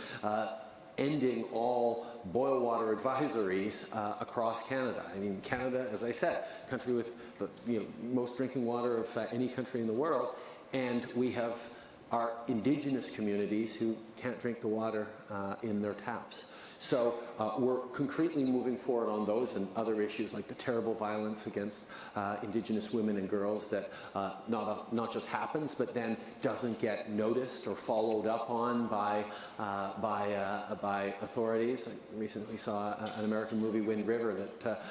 ending all boil water advisories across Canada. I mean, Canada, as I said, country with the most drinking water of any country in the world, and we have our Indigenous communities who can't drink the water in their taps. So we're concretely moving forward on those and other issues like the terrible violence against Indigenous women and girls that not just happens, but then doesn't get noticed or followed up on by authorities. I recently saw an American movie, Wind River, that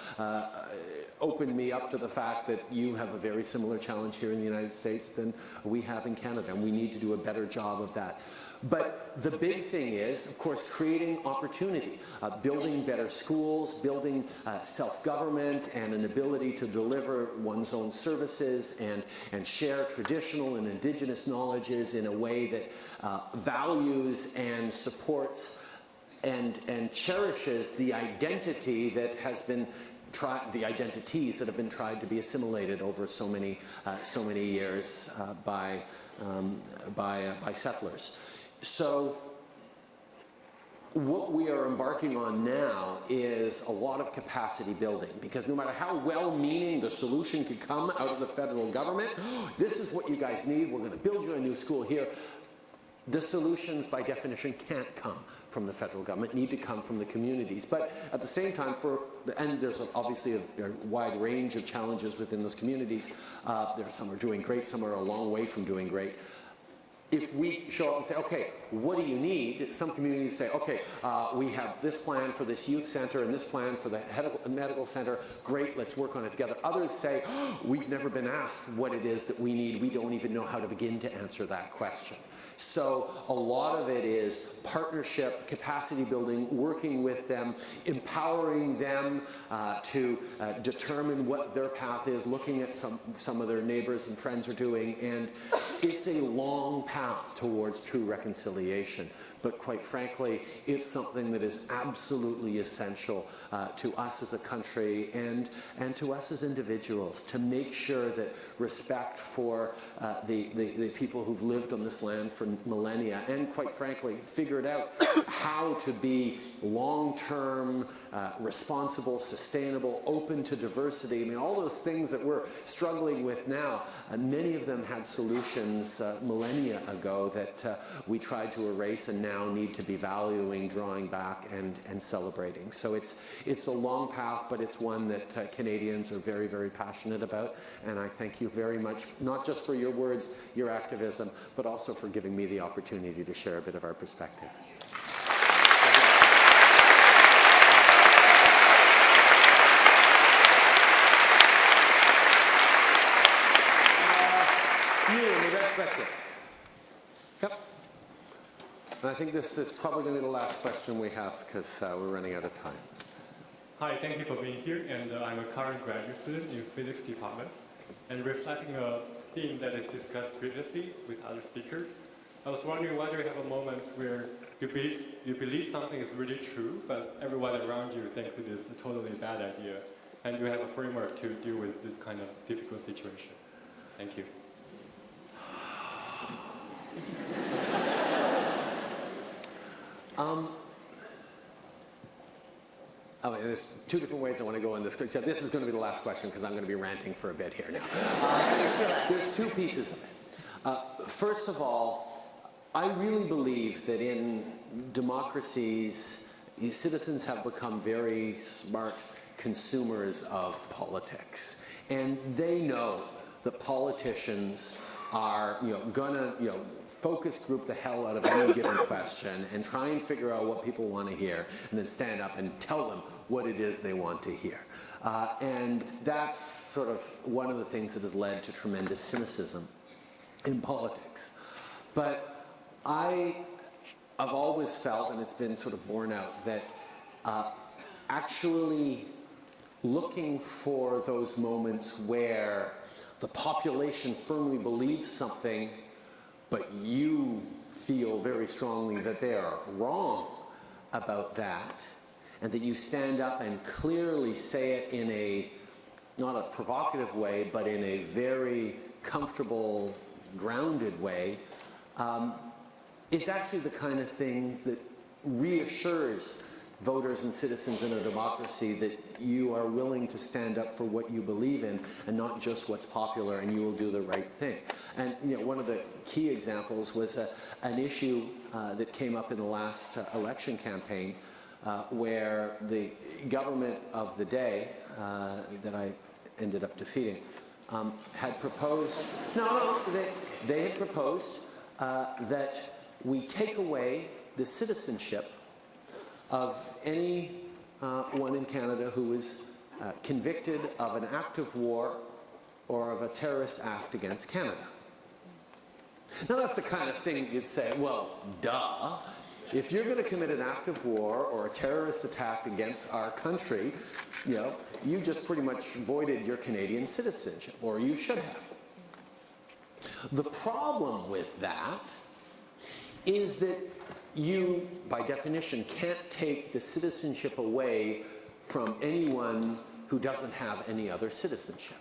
opened me up to the fact that you have a very similar challenge here in the United States than we have in Canada, and we need to do a better job of that. But the big thing is, of course, creating opportunity, building better schools, building self-government and an ability to deliver one's own services and share traditional and Indigenous knowledges in a way that values and supports and cherishes the identity that has been the identities that have been tried to be assimilated over so many years by settlers. So what we are embarking on now is a lot of capacity building, because no matter how well-meaning the solution could come out of the federal government, this is what you guys need, we're going to build you a new school here. The solutions, by definition, can't come from the federal government, need to come from the communities. But at the same time, and there's obviously a wide range of challenges within those communities. Some are doing great, some are a long way from doing great. If we show up and say, okay, what do you need? Some communities say, okay, we have this plan for this youth center and this plan for the medical center. Great, let's work on it together. Others say, oh, we've never been asked what it is that we need. We don't even know how to begin to answer that question. So a lot of it is partnership, capacity building, working with them, empowering them to determine what their path is, looking at some of their neighbors and friends are doing, and it's a long path towards true reconciliation. But quite frankly, it's something that is absolutely essential to us as a country and to us as individuals, to make sure that respect for the people who've lived on this land for millennia, and quite frankly, figured out how to be long-term, responsible, sustainable, open to diversity. I mean, all those things that we're struggling with now, many of them had solutions millennia ago that we tried to erase and now need to be valuing, drawing back, and celebrating. So it's a long path, but it's one that Canadians are very, very passionate about. And I thank you very much, not just for your words, your activism, but also for giving me the opportunity to share a bit of our perspective. Yep. And I think this is probably going to be the last question we have because we're running out of time. Hi, thank you for being here, and I'm a current graduate student in physics department. And reflecting a theme that is discussed previously with other speakers, I was wondering whether you have a moment where you believe something is really true, but everyone around you thinks it is a totally bad idea, and you have a framework to deal with this kind of difficult situation. Thank you. There's two different ways I want to go in this. So this is going to be the last question because I'm going to be ranting for a bit here now. There's two pieces of it. First of all, I really believe that in democracies, citizens have become very smart consumers of politics. And they know that politicians are, gonna, focus group the hell out of any given question and try and figure out what people want to hear, and then stand up and tell them what it is they want to hear. And that's sort of one of the things that has led to tremendous cynicism in politics. But I've always felt, and it's been sort of borne out, that actually looking for those moments where the population firmly believes something, but you feel very strongly that they are wrong about that, and that you stand up and clearly say it in a, not a provocative way, but in a very comfortable, grounded way, is actually the kind of things that reassures voters and citizens in a democracy that you are willing to stand up for what you believe in and not just what's popular, and you will do the right thing. And one of the key examples was an issue that came up in the last election campaign where the government of the day that I ended up defeating had proposed, they had proposed that we take away the citizenship of any one in Canada who is convicted of an act of war or of a terrorist act against Canada. Now that's the kind of thing you'd say, well, duh. If you're going to commit an act of war or a terrorist attack against our country, you just pretty much voided your Canadian citizenship, or you should have. The problem with that is that you, by definition, can't take the citizenship away from anyone who doesn't have any other citizenship.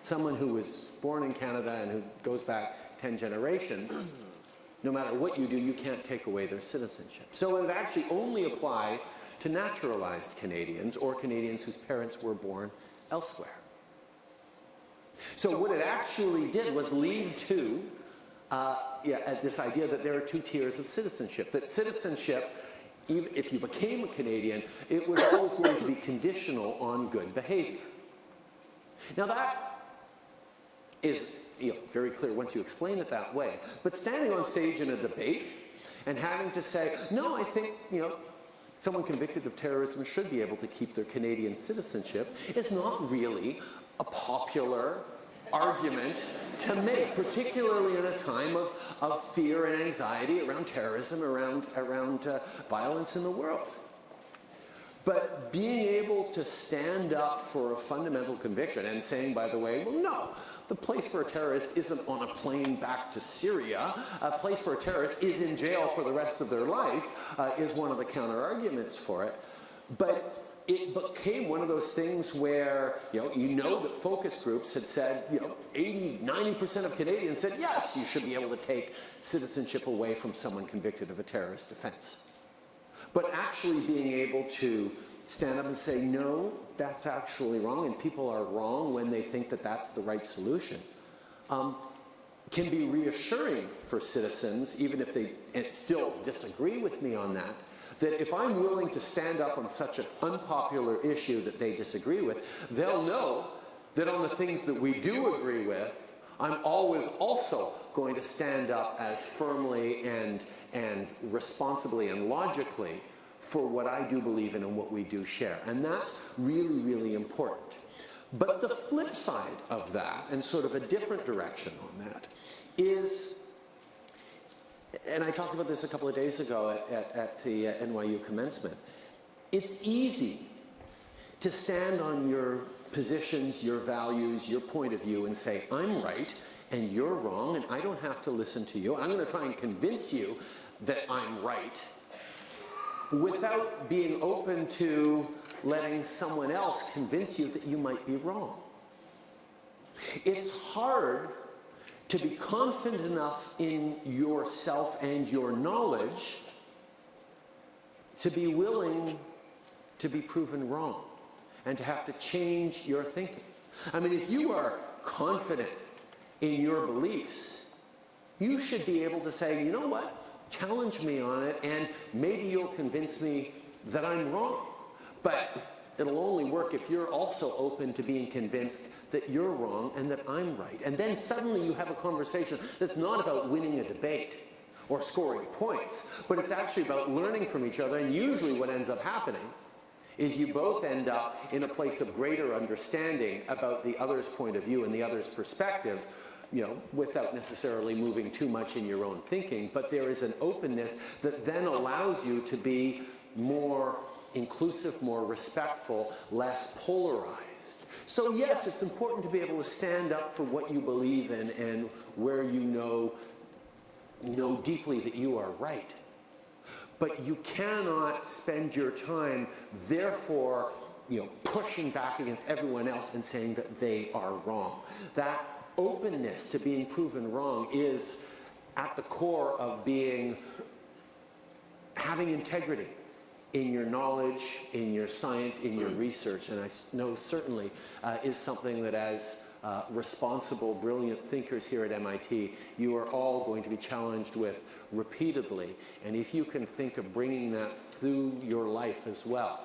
Someone who was born in Canada and who goes back 10 generations, no matter what you do, you can't take away their citizenship. So it would actually only apply to naturalized Canadians or Canadians whose parents were born elsewhere. So what it actually did was lead to this idea that there are two tiers of citizenship. That citizenship, even if you became a Canadian, it was always going to be conditional on good behavior. Now that is very clear once you explain it that way. But standing on stage in a debate and having to say, no, I think someone convicted of terrorism should be able to keep their Canadian citizenship is not really a popular argument to make, particularly in a time of fear and anxiety around terrorism, around violence in the world. But being able to stand up for a fundamental conviction and saying, by the way, well, no, the place for a terrorist isn't on a plane back to Syria. A place for a terrorist is in jail for the rest of their life, is one of the counter-arguments for it. But it became one of those things where, that focus groups had said, 80, 90% of Canadians said, yes, you should be able to take citizenship away from someone convicted of a terrorist offense. But actually being able to stand up and say, no, that's actually wrong, and people are wrong when they think that that's the right solution, can be reassuring for citizens, even if they still disagree with me on that, that if I'm willing to stand up on such an unpopular issue that they disagree with, they'll know that on the things that we do agree with, I'm always also going to stand up as firmly and responsibly and logically for what I do believe in and what we do share. And that's really, really important. But the flip side of that, and sort of a different direction on that, is, and I talked about this a couple of days ago at the NYU commencement, it's easy to stand on your positions, your values, your point of view and say, I'm right and you're wrong and I don't have to listen to you. I'm going to try and convince you that I'm right, without being open to letting someone else convince you that you might be wrong. It's hard to be confident enough in yourself and your knowledge to be willing to be proven wrong and to have to change your thinking. I mean, if you are confident in your beliefs, you should be able to say, you know what? Challenge me on it, and maybe you'll convince me that I'm wrong. But it'll only work if you're also open to being convinced that you're wrong and that I'm right. And then suddenly you have a conversation that's not about winning a debate or scoring points, but it's actually about learning from each other. And usually what ends up happening is you both end up in a place of greater understanding about the other's point of view and the other's perspective, you know, without necessarily moving too much in your own thinking. But there is an openness that then allows you to be more inclusive, more respectful, less polarized. So yes, it's important to be able to stand up for what you believe in and where you know deeply that you are right. But you cannot spend your time, therefore, you know, pushing back against everyone else and saying that they are wrong. That openness to being proven wrong is at the core of having integrity in your knowledge, in your science, in your research. And I know certainly is something that as responsible, brilliant thinkers here at MIT, you are all going to be challenged with repeatedly. And if you can think of bringing that through your life as well,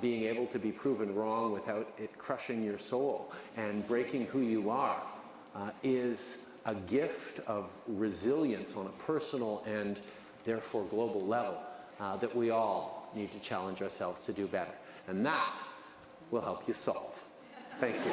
being able to be proven wrong without it crushing your soul and breaking who you are, is a gift of resilience on a personal and therefore global level that we all need to challenge ourselves to do better. And that will help you solve. Thank you.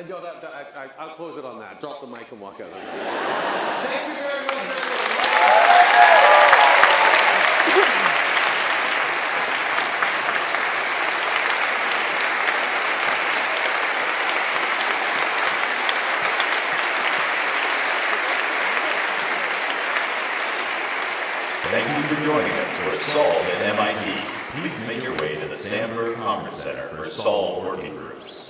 No, I'll close it on that. Drop the mic and walk out. Thank you very much, Thank you for joining us for Solve at MIT. Please make your way to the Sandberg Conference Center for Solve working groups.